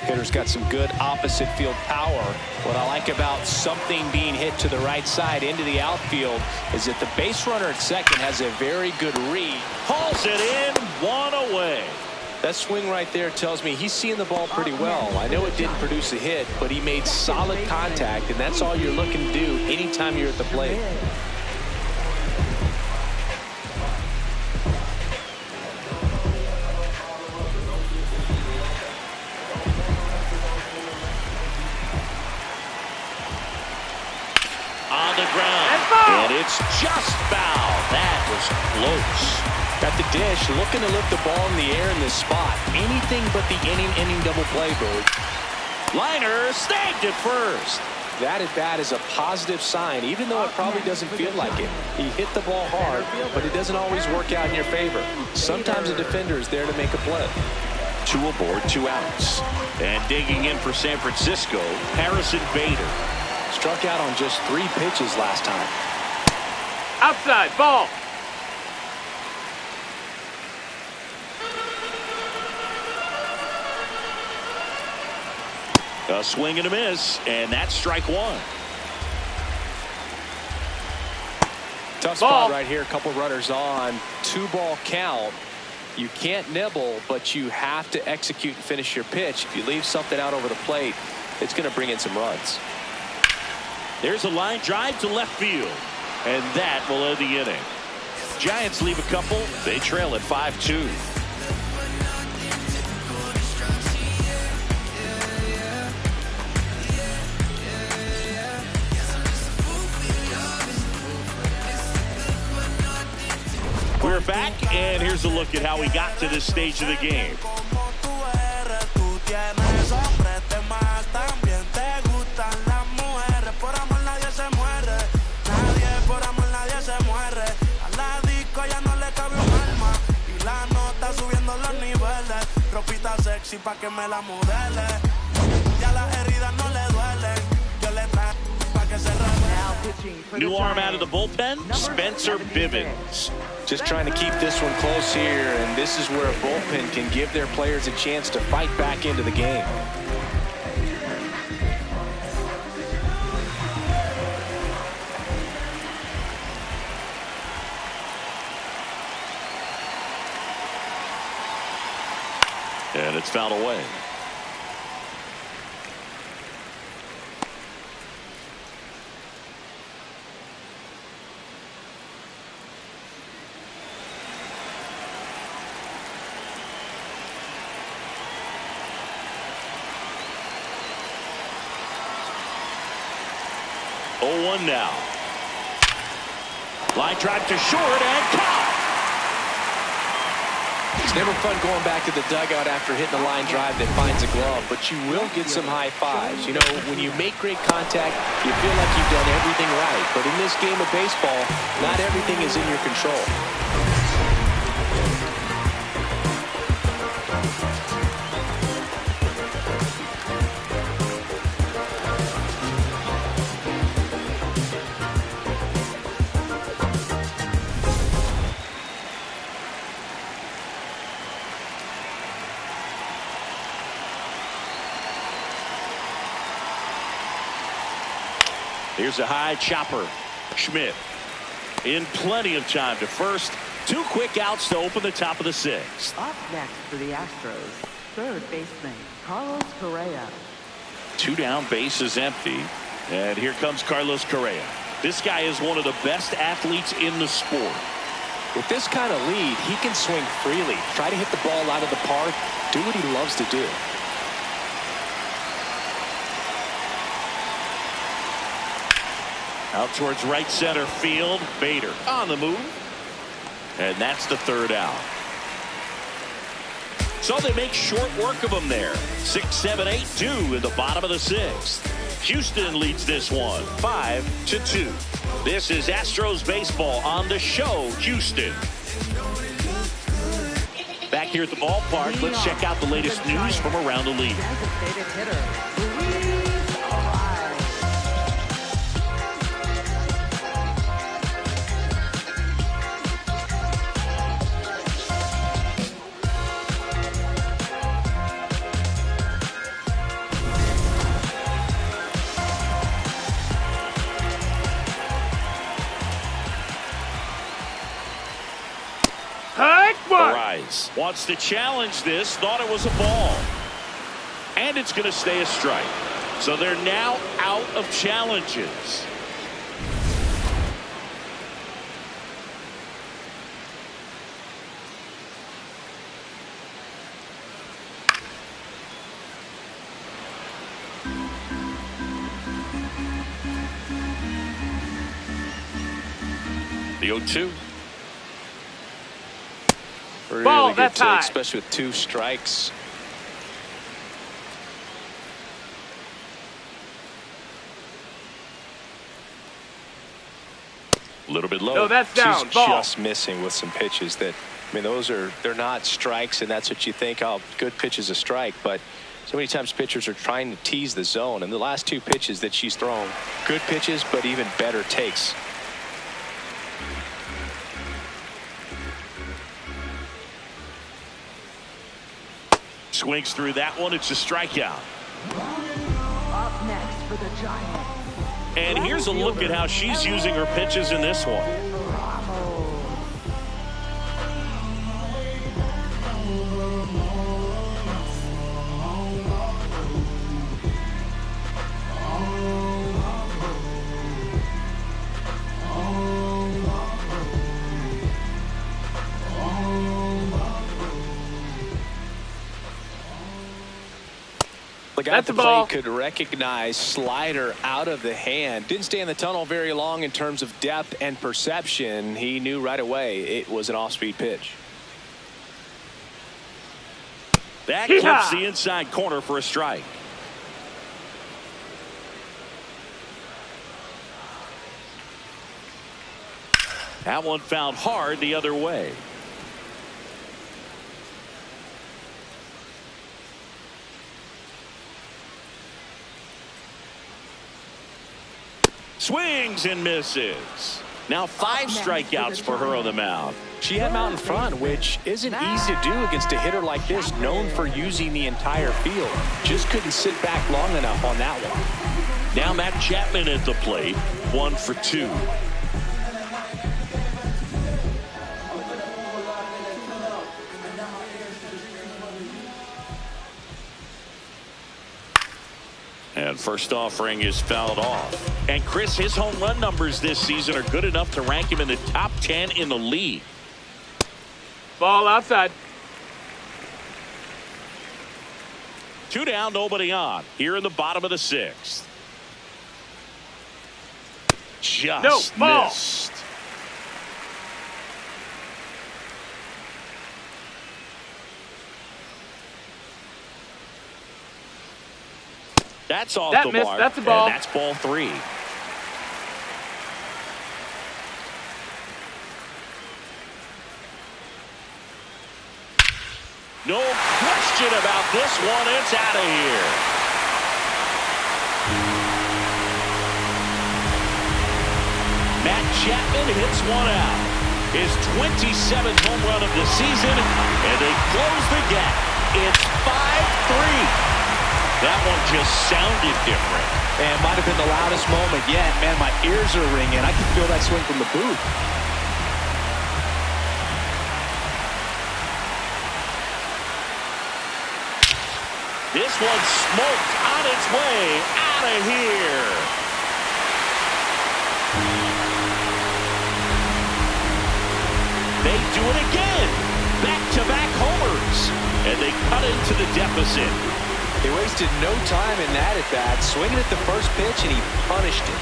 Hitter's got some good opposite field power. What I like about something being hit to the right side into the outfield is that the base runner at second has a very good read. Hauls it in, 1 away. That swing right there tells me he's seeing the ball pretty well. I know it didn't produce a hit, but he made solid contact, and that's all you're looking to do anytime you're at the plate. On the ground, and it's just foul. That was close. At the dish, looking to lift the ball in the air in this spot. Anything but the inning double play, Bird. Liner snagged at first. That at bat is a positive sign, even though it probably doesn't feel like it. He hit the ball hard, but it doesn't always work out in your favor. Sometimes a defender is there to make a play. 2 aboard, 2 outs. And digging in for San Francisco, Harrison Bader. Struck out on just 3 pitches last time. Outside, ball. A swing and a miss, and that's strike 1. Tough spot right here. A couple runners on. 2-ball count. You can't nibble, but you have to execute and finish your pitch. If you leave something out over the plate, it's going to bring in some runs. There's a line drive to left field, and that will end the inning. Giants leave a couple. They trail at 5-2. We're back, and here's a look at how we got to this stage of the game. New arm out of the bullpen, Spencer Bivens. Just trying to keep this one close here, and this is where a bullpen can give their players a chance to fight back into the game. And it's fouled away. Oh, 1 now. Line drive to short and caught. It's never fun going back to the dugout after hitting a line drive that finds a glove, but you will get some high fives. You know, when you make great contact, you feel like you've done everything right. But in this game of baseball, not everything is in your control. Here's a high chopper. Schmidt in plenty of time to first. 2 quick outs to open the top of the 6th. Up next for the Astros, third baseman Carlos Correa. 2 down, base is empty. And here comes Carlos Correa. This guy is one of the best athletes in the sport. With this kind of lead, he can swing freely, try to hit the ball out of the park, do what he loves to do. Out towards right center field. Bader on the move. And that's the 3rd out. So they make short work of him there. 6, 7, 8, 2 in the bottom of the 6th. Houston leads this one 5-2. This is Astros baseball on the show, Houston. Back here at the ballpark, let's check out the latest news from around the league. Designated hitter, Arise wants to challenge this, thought it was a ball. And it's going to stay a strike. So they're now out of challenges. The 0-2. Really Ball, good that's take, high. especially with 2 strikes. A little bit low. No, that's down. She's Ball. just missing with some pitches that, I mean, they're not strikes, and that's what you think, oh, good pitch is a strike. But so many times pitchers are trying to tease the zone, and the last two pitches that she's thrown, good pitches, but even better takes. Swings through that one. It's a strikeout. Up next for the Giants. And here's a look at how she's using her pitches in this one. The guy at the plate could recognize slider out of the hand. Didn't stay in the tunnel very long in terms of depth and perception. He knew right away it was an off-speed pitch. That clips the inside corner for a strike. That one fouled hard the other way. Swings and misses. Now 5 strikeouts for her on the mound. She had him out in front, which isn't easy to do against a hitter like this, known for using the entire field. Just couldn't sit back long enough on that one. Now Matt Chapman at the plate, 1 for 2. And first offering is fouled off. And Chris, his home run numbers this season are good enough to rank him in the top 10 in the league. Ball outside. 2 down, nobody on. Here in the bottom of the 6th. Just missed. That's off the mark. That's a ball. And that's ball 3. No question about this one. It's out of here. Matt Chapman hits one out. His 27th home run of the season, and they close the gap. It's 5-3. That one just sounded different. And might have been the loudest moment yet. Man, my ears are ringing. I can feel that swing from the booth. This one smoked on its way out of here. They do it again. Back-to-back homers. And they cut into the deficit. They wasted no time in that at bat, swinging at the first pitch, and he punished it.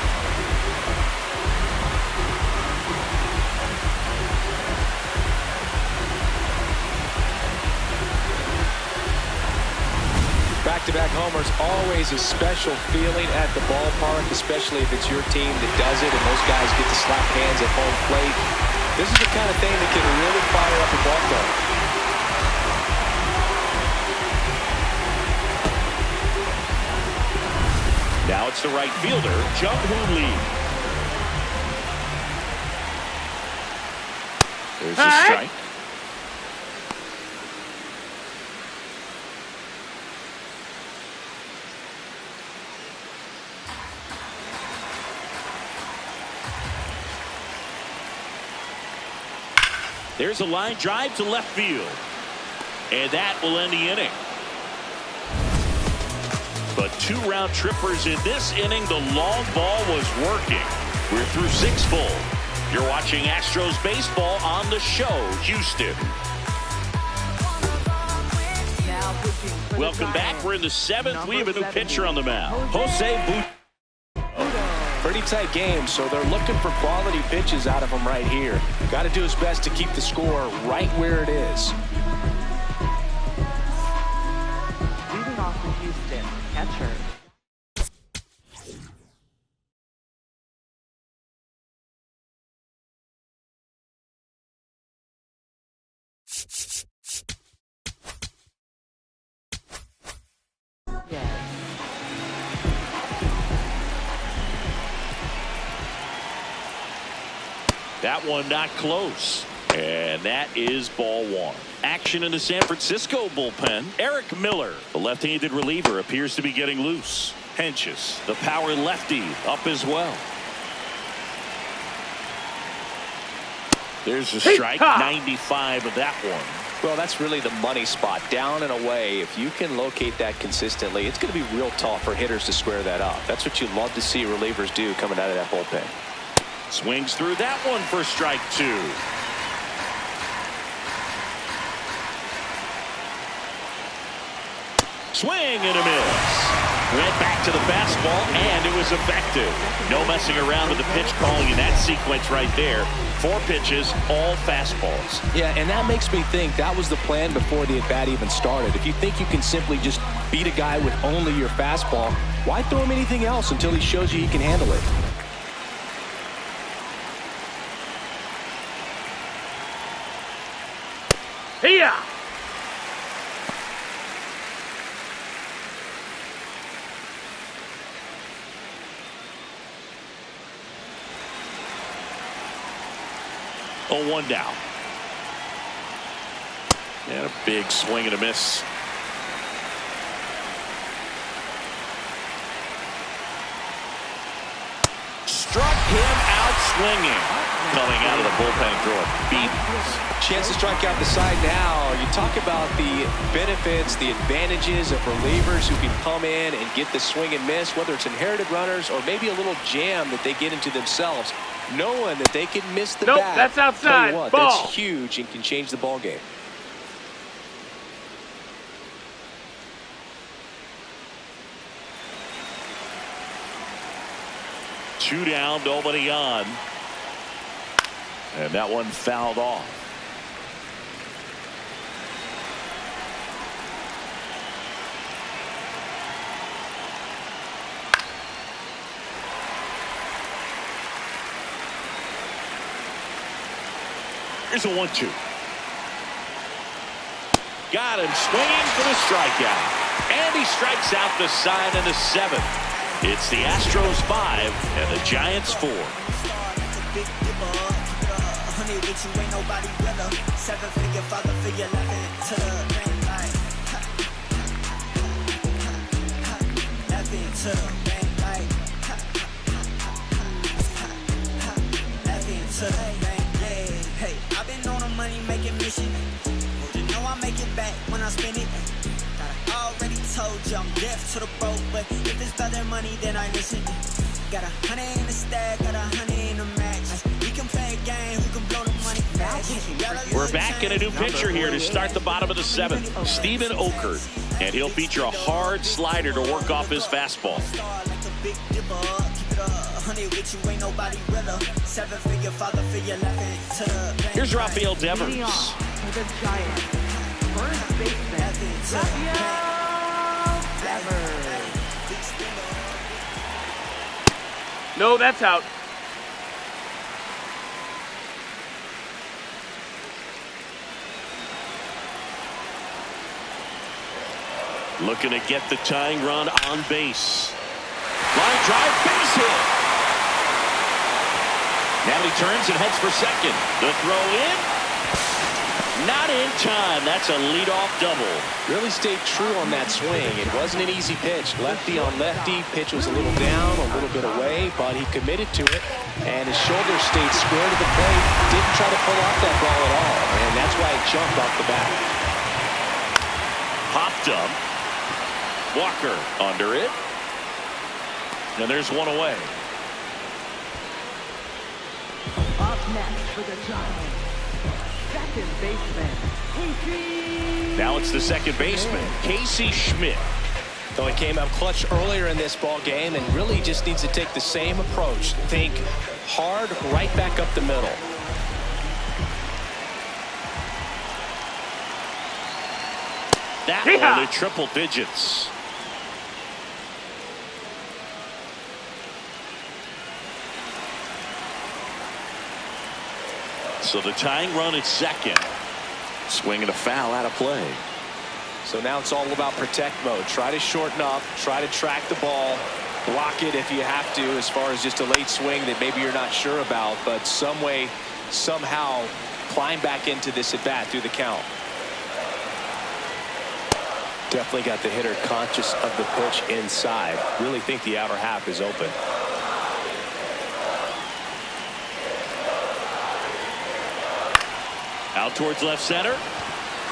Back-to-back homers, always a special feeling at the ballpark, especially if it's your team that does it and those guys get to slap hands at home plate. This is the kind of thing that can really fire up a ball club. Now it's the right fielder, Jung-Hoo Lee. There's a strike. There's a line drive to left field. And that will end the inning. But 2 round trippers in this inning. The long ball was working. We're through 6 full. You're watching Astros baseball on the show, Houston. Welcome back. We're in the 7th. We have a new pitcher on the mound, Jose Butero. Pretty tight game, so they're looking for quality pitches out of him right here. Got to do his best to keep the score right where it is. Leading off for Houston, catcher That one not close. And that is ball one. Action in the San Francisco bullpen. Eric Miller, the left-handed reliever, appears to be getting loose. Hentges, the power lefty, up as well. There's a strike. 95 of that one. Well, that's really the money spot. Down and away. If you can locate that consistently, it's going to be real tough for hitters to square that up. That's what you love to see relievers do coming out of that bullpen. Swings through that one for strike two. Swing and a miss. Went back to the fastball, and it was effective. No messing around with the pitch calling in that sequence right there. 4 pitches, all fastballs. Yeah, and that makes me think that was the plan before the at-bat even started. If you think you can simply just beat a guy with only your fastball, why throw him anything else until he shows you he can handle it? Here. Oh, 1 down. And a big swing and a miss. Struck him out swinging. Coming out of the bullpen, throw a beat. Chance to strike out the side now. You talk about the benefits, the advantages of relievers who can come in and get the swing and miss, whether it's inherited runners or maybe a little jam that they get into themselves, knowing that they can miss the bat. That's outside. Tell you what, Ball. that's huge and can change the ball game. Two down, nobody on. And that one fouled off. Here's a 1-2. Got him swinging for the strikeout. And he strikes out the side in the 7th. It's the Astros 5 and the Giants 4. Hey, I've been on a money making mission. You know I make it back when I spend it. I already told you I'm deaf to the broke, but if it's about that money, then I listen. Got 100 in the stack, got 100 in the match. We can play a game, who can blow the money back. We're back in a new pitcher here to start the bottom of the 7th. Steven Okert, and he'll feature a hard slider to work off his fastball. Here's Rafael Devers. The Giants. First baseman, Rafael Devers. No, that's out. Looking to get the tying run on base. Line drive, base hit. Now he turns and heads for second. The throw in. Not in time. That's a leadoff double. Really stayed true on that swing. It wasn't an easy pitch. Lefty on lefty. Pitch was a little down, a little bit away, but he committed to it. And his shoulder stayed square to the plate. Didn't try to pull off that ball at all. And that's why it jumped off the bat. Popped up. Walker under it. And there's one away. Up next for the Giants, second baseman, Casey. Now it's the second baseman, Casey Schmidt. So he came up clutch earlier in this ball game and really just needs to take the same approach. Think hard right back up the middle. That one to triple digits. So the tying run at second. Swing and a foul out of play. So now it's all about protect mode. Try to shorten up, try to track the ball, block it if you have to, as far as just a late swing that maybe you're not sure about, but some way, somehow climb back into this at bat through the count. Definitely got the hitter conscious of the pitch inside. Really think the outer half is open. Out towards left center.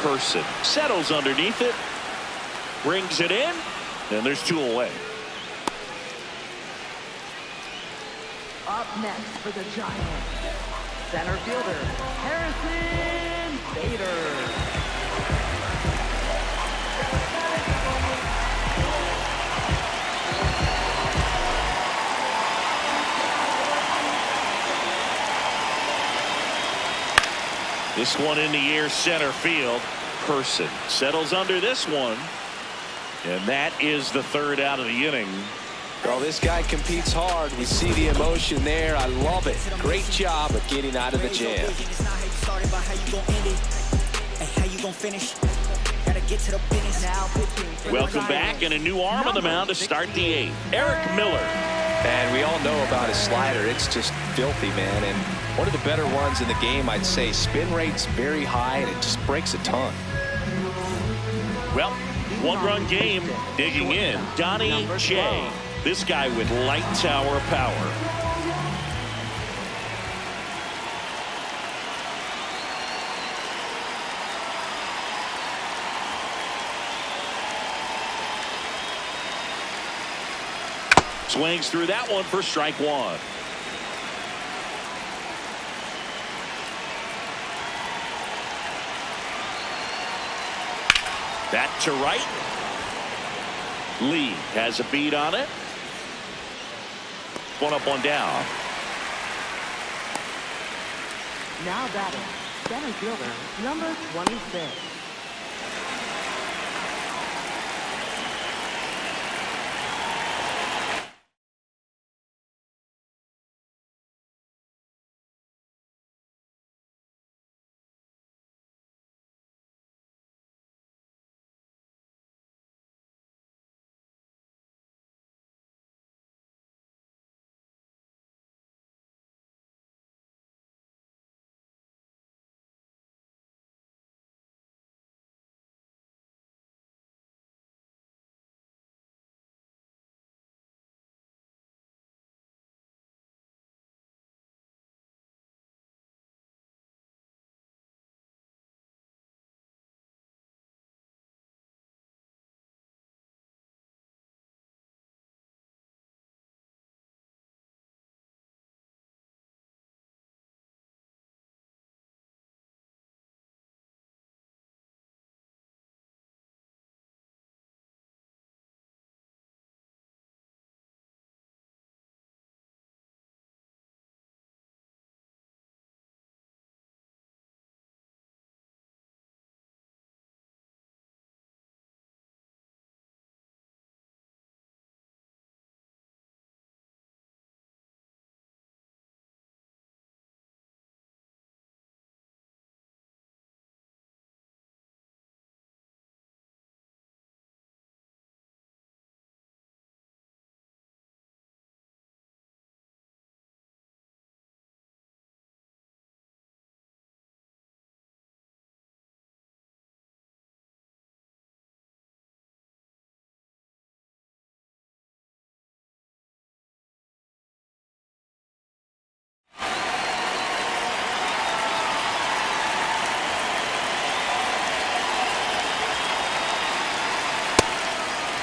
Person settles underneath it. Brings it in. And there's 2 away. Up next for the Giants, center fielder Harrison Bader. This one in the air, center field. Person settles under this one. And that is the 3rd out of the inning. Well, this guy competes hard. We see the emotion there. I love it. Great job of getting out of the jam. Welcome back, and a new arm on the mound to start the 8th. Eric Miller. And we all know about his slider. It's just filthy, man. And one of the better ones in the game, I'd say. Spin rate's very high, and it just breaks a ton. Well, 1-run game. Digging in, Donnie J. This guy with light tower power. Swings through that one for strike 1. That to right. Lee has a beat on it. 1 up, 1 down. Now batting, center fielder number 26.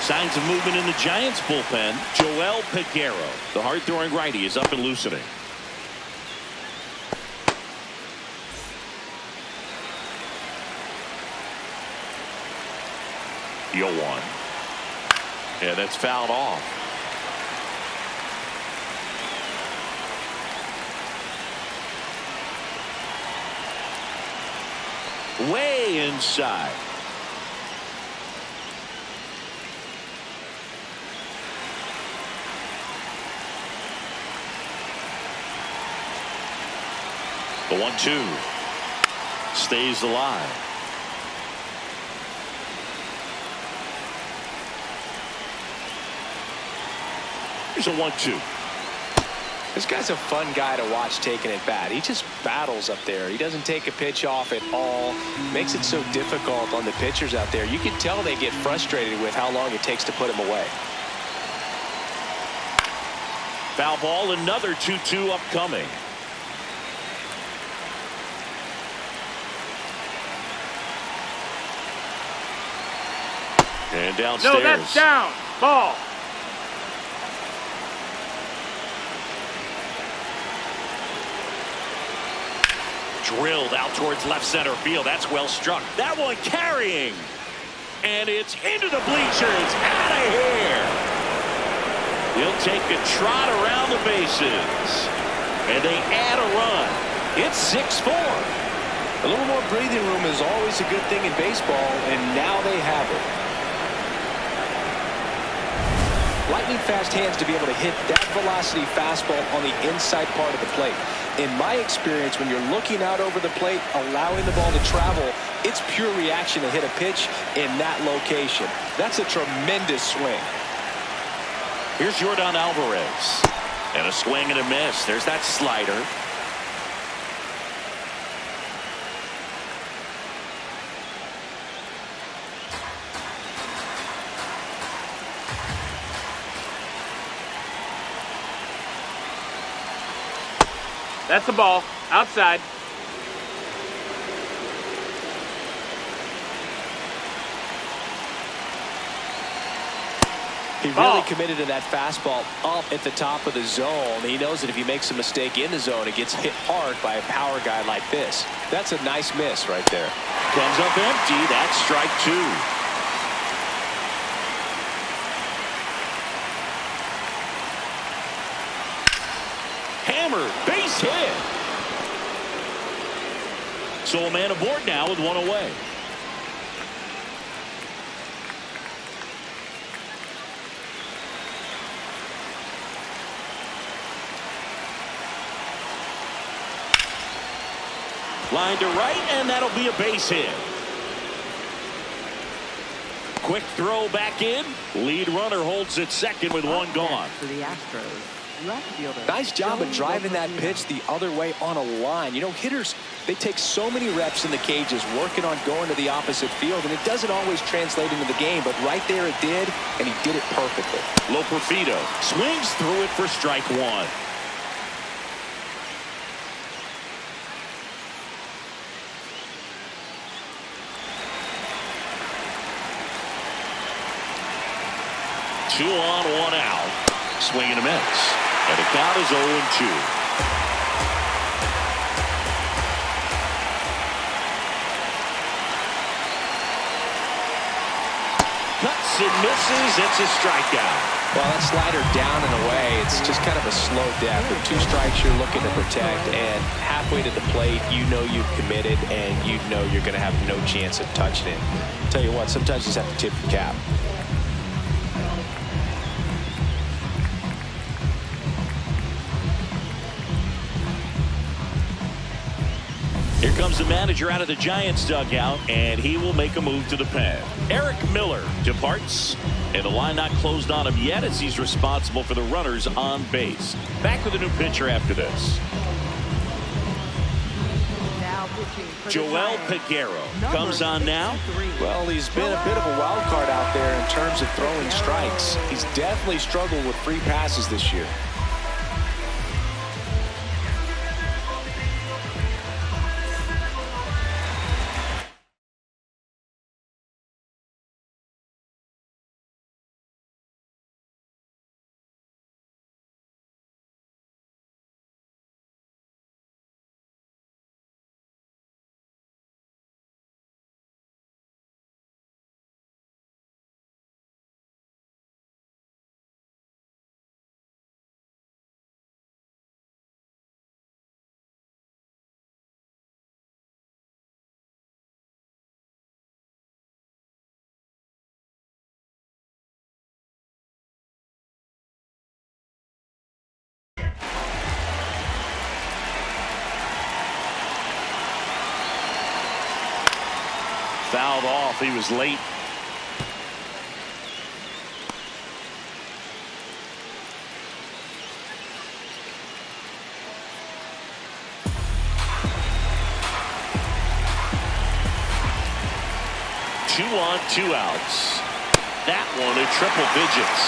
Signs of movement in the Giants bullpen. Joel Peguero, the hard-throwing righty, is up and loosening. Yo one. Yeah, that's fouled off. Way inside. The 1-2 stays alive. Here's a 1-2. This guy's a fun guy to watch taking at bat. He just battles up there. He doesn't take a pitch off at all. Makes it so difficult on the pitchers out there. You can tell they get frustrated with how long it takes to put him away. Foul ball, another 2-2 upcoming. And downstairs. No, that's down. Ball. Drilled out towards left center field. That's well struck. That one carrying. And it's into the bleachers. Out of here. He'll take a trot around the bases. And they add a run. It's 6-4. A little more breathing room is always a good thing in baseball, and now they have it. Lightning fast hands to be able to hit that velocity fastball on the inside part of the plate. In my experience, when you're looking out over the plate, allowing the ball to travel, it's pure reaction to hit a pitch in that location. That's a tremendous swing. Here's Yordan Alvarez. And a swing and a miss. There's that slider. That's the ball. Outside. He really committed to that fastball up at the top of the zone. He knows that if he makes a mistake in the zone, it gets hit hard by a power guy like this. That's a nice miss right there. Comes up empty. That's strike 2. Hammered, base hit. So a man aboard now with one away. Line to right, and that'll be a base hit. Quick throw back in. Lead runner holds at second with one gone. For the Astros. Left fielder. Nice job of driving that pitch the other way on a line. You know, hitters, they take so many reps in the cages working on going to the opposite field, and it doesn't always translate into the game, but right there it did, and he did it perfectly. Loperfido swings through it for strike 1. Two on, one out. Swing and a miss. And the count is 0-2. Cuts and misses. It's a strikeout. Well, that slider down and away, it's just kind of a slow death. With 2 strikes you're looking to protect, and halfway to the plate, you know you've committed, and you know you're going to have no chance of touching it. Tell you what, sometimes you just have to tip your cap. Here comes the manager out of the Giants dugout, and he will make a move to the pen. Eric Miller departs, and the line not closed on him yet as he's responsible for the runners on base. Back with a new pitcher after this. Now pitching for Joel Peguero comes on now. Well, he's been a bit of a wild card out there in terms of throwing strikes. He's definitely struggled with free passes this year. Fouled off. He was late. 2 on, 2 outs. That one in triple digits.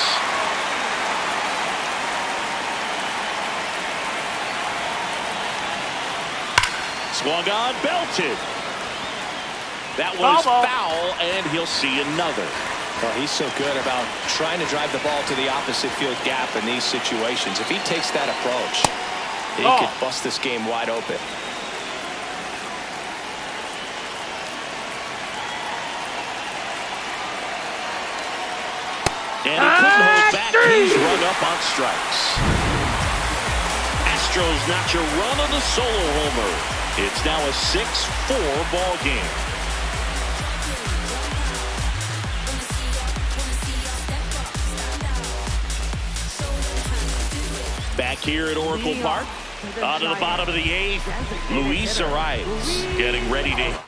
Swung on, belted. That one is foul, and he'll see another. Well, he's so good about trying to drive the ball to the opposite field gap in these situations. If he takes that approach, he could bust this game wide open. And he couldn't hold back. He's run up on strikes. Astros notch a run on the solo homer. It's now a 6-4 ball game. Back here at Oracle Park, on to the bottom of the 8th, Luis Arraez getting ready to...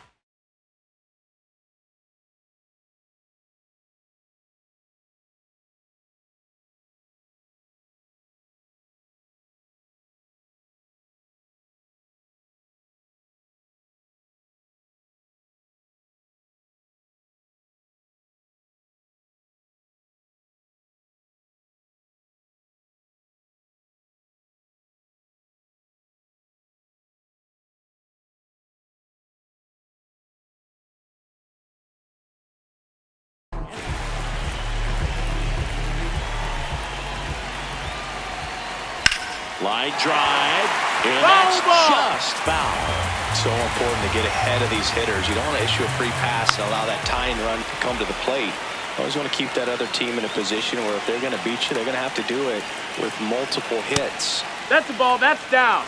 Line drive, and that's just foul. So important to get ahead of these hitters. You don't want to issue a free pass and allow that tying run to come to the plate. You always want to keep that other team in a position where if they're going to beat you, they're going to have to do it with multiple hits. That's the ball. That's down.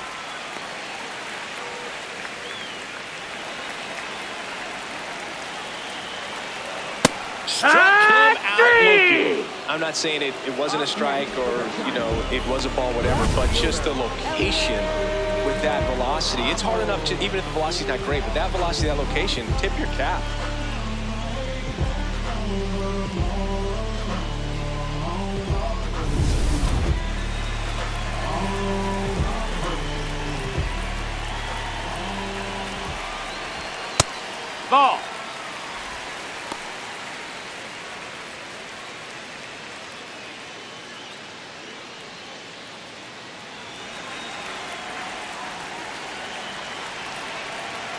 Struck him out looking. I'm not saying it wasn't a strike or, you know, it was a ball, whatever, but just the location with that velocity. It's hard enough to, even if the velocity's not great, but that velocity, that location, tip your cap. Ball.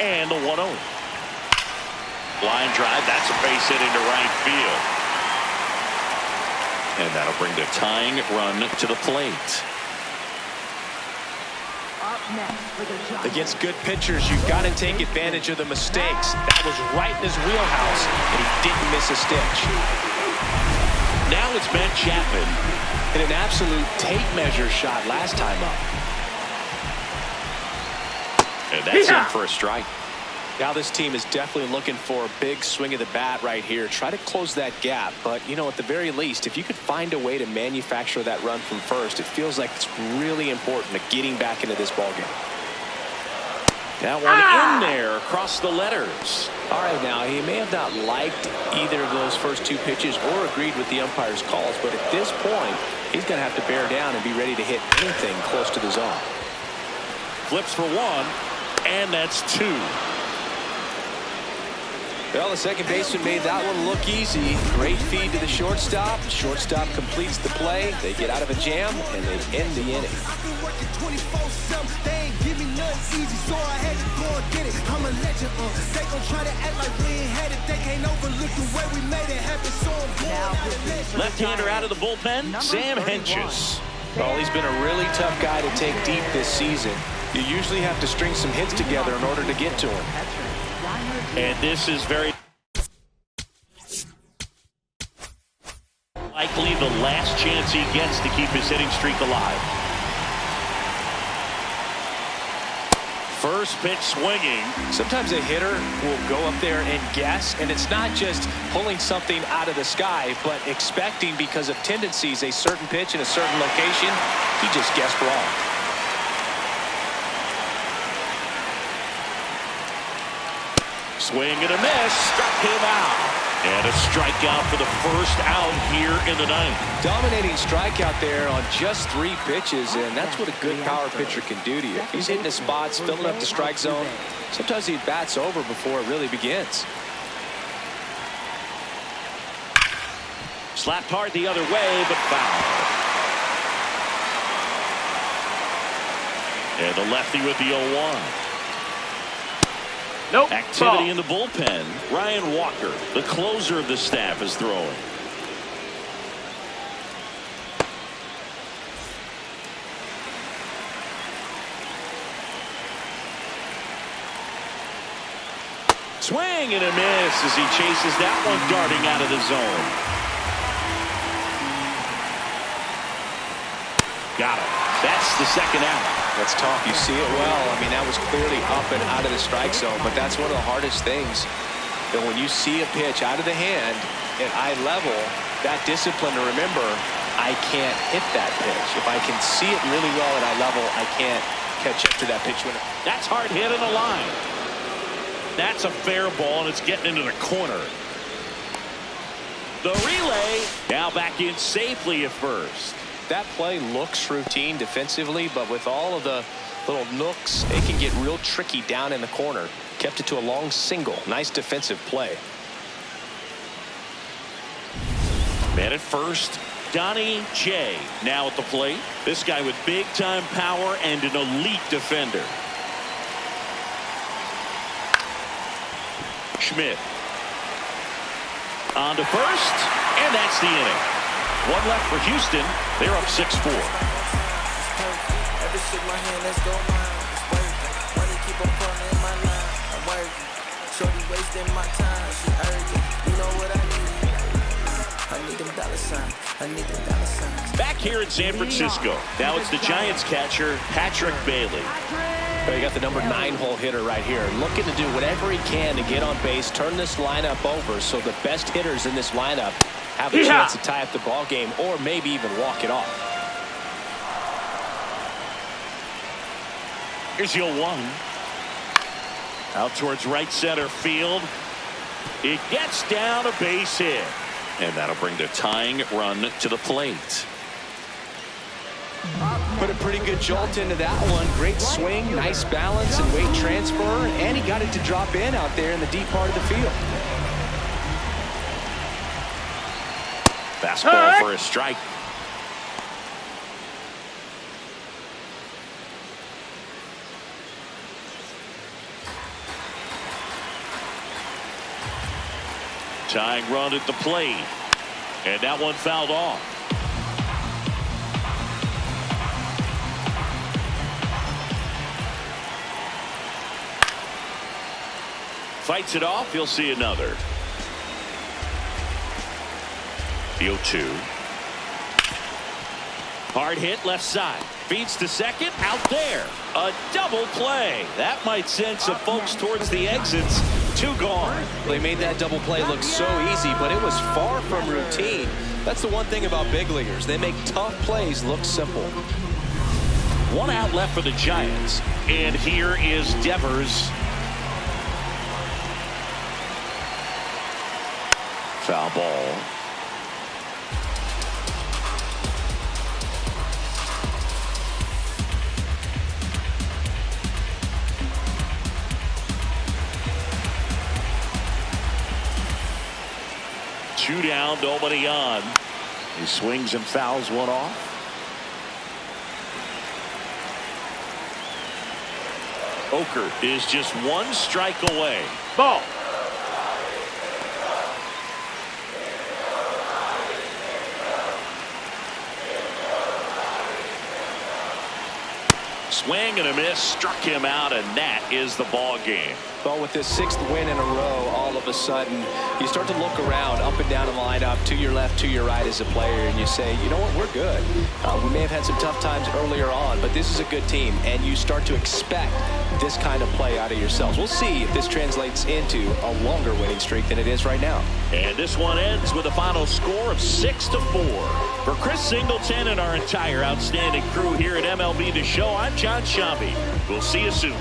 And the 1-0. Line drive, that's a base hit into right field. And that'll bring the tying run to the plate. Against good pitchers, you've got to take advantage of the mistakes. That was right in his wheelhouse, and he didn't miss a stitch. Now it's Matt Chapman. And an absolute tape measure shot last time up. And that's in for a strike. Now this team is definitely looking for a big swing of the bat right here. Try to close that gap. But, you know, at the very least, if you could find a way to manufacture that run from first, it feels like it's really important to getting back into this ballgame. That one in there across the letters. All right, now, he may have not liked either of those first 2 pitches or agreed with the umpire's calls, but at this point, he's going to have to bear down and be ready to hit anything close to the zone. Flips for 1, and that's 2. Well, the second baseman made that one look easy. Great feed to the shortstop. Shortstop completes the play. They get out of a jam, and they end the inning. They ain't give me nothing easy, so I had to go and get it. I'm a legend, they gon' try to act like we ain't had it. They can't overlook the way we made it happen, so I'm born. Left-hander out of the bullpen, Sam Hentges. Well, he's been a really tough guy to take deep this season. You usually have to string some hits together in order to get to him. And this is very likely the last chance he gets to keep his hitting streak alive. First pitch swinging. Sometimes a hitter will go up there and guess, and it's not just pulling something out of the sky, but expecting because of tendencies a certain pitch in a certain location. He just guessed wrong. Swing and a miss, struck him out. And a strikeout for the first out here in the 9th. Dominating strikeout there on just 3 pitches, and that's what a good power pitcher can do to you. If he's hitting his spots, filling up the strike zone, sometimes he bats over before it really begins. Slapped hard the other way, but foul. And the lefty with the 0-1. Nope. Activity ball. in the bullpen. Ryan Walker, the closer of the staff, is throwing. Swing and a miss as he chases that one darting out of the zone. Got it. That's the second out. That's tough. You see it well. I mean, that was clearly up and out of the strike zone, but that's one of the hardest things. And when you see a pitch out of the hand at eye level, that discipline to remember, I can't hit that pitch. If I can see it really well at eye level, I can't catch up to that pitch. That's hard hit in the line. That's a fair ball, and it's getting into the corner. The relay now back in safely at first. That play looks routine defensively, but with all of the little nooks, it can get real tricky down in the corner. Kept it to a long single. Nice defensive play. Man at first, Donnie J now at the plate. This guy with big-time power and an elite defender. Schmidt on to first, and that's the inning. One left for Houston. They're up 6-4. Back here in San Francisco. Now it's the Giants catcher, Patrick Bailey. You got the number 9 hole hitter right here, looking to do whatever he can to get on base, turn this lineup over so the best hitters in this lineup have a chance to tie up the ball game or maybe even walk it off. Here's your 1. Out towards right center field. It gets down a base hit. And that'll bring the tying run to the plate. Put a pretty good jolt into that one. Great swing, nice balance and weight transfer, and he got it to drop in out there in the deep part of the field. Fastball for a strike. Tying run at the plate. And that one fouled off. Fights it off. You'll see another. The 0-2. Hard hit left side. Feeds to second. Out there. A double play. That might send some folks towards the exits. 2 gone. They made that double play look so easy, but it was far from routine. That's the one thing about big leaguers. They make tough plays look simple. 1 out left for the Giants. And here is Devers. Foul ball. Two down, nobody on. He swings and fouls one off. Oker is just 1 strike away. Ball. Swing and a miss, struck him out, and that is the ball game. Well, with this 6th win in a row, all of a sudden, you start to look around, up and down the lineup, to your left, to your right as a player, and you say, you know what, we're good. We may have had some tough times earlier on, but this is a good team, and you start to expect this kind of play out of yourselves. We'll see if this translates into a longer winning streak than it is right now. And this one ends with a final score of 6-4. For Chris Singleton and our entire outstanding crew here at MLB The Show, I'm John Sciambi. We'll see you soon.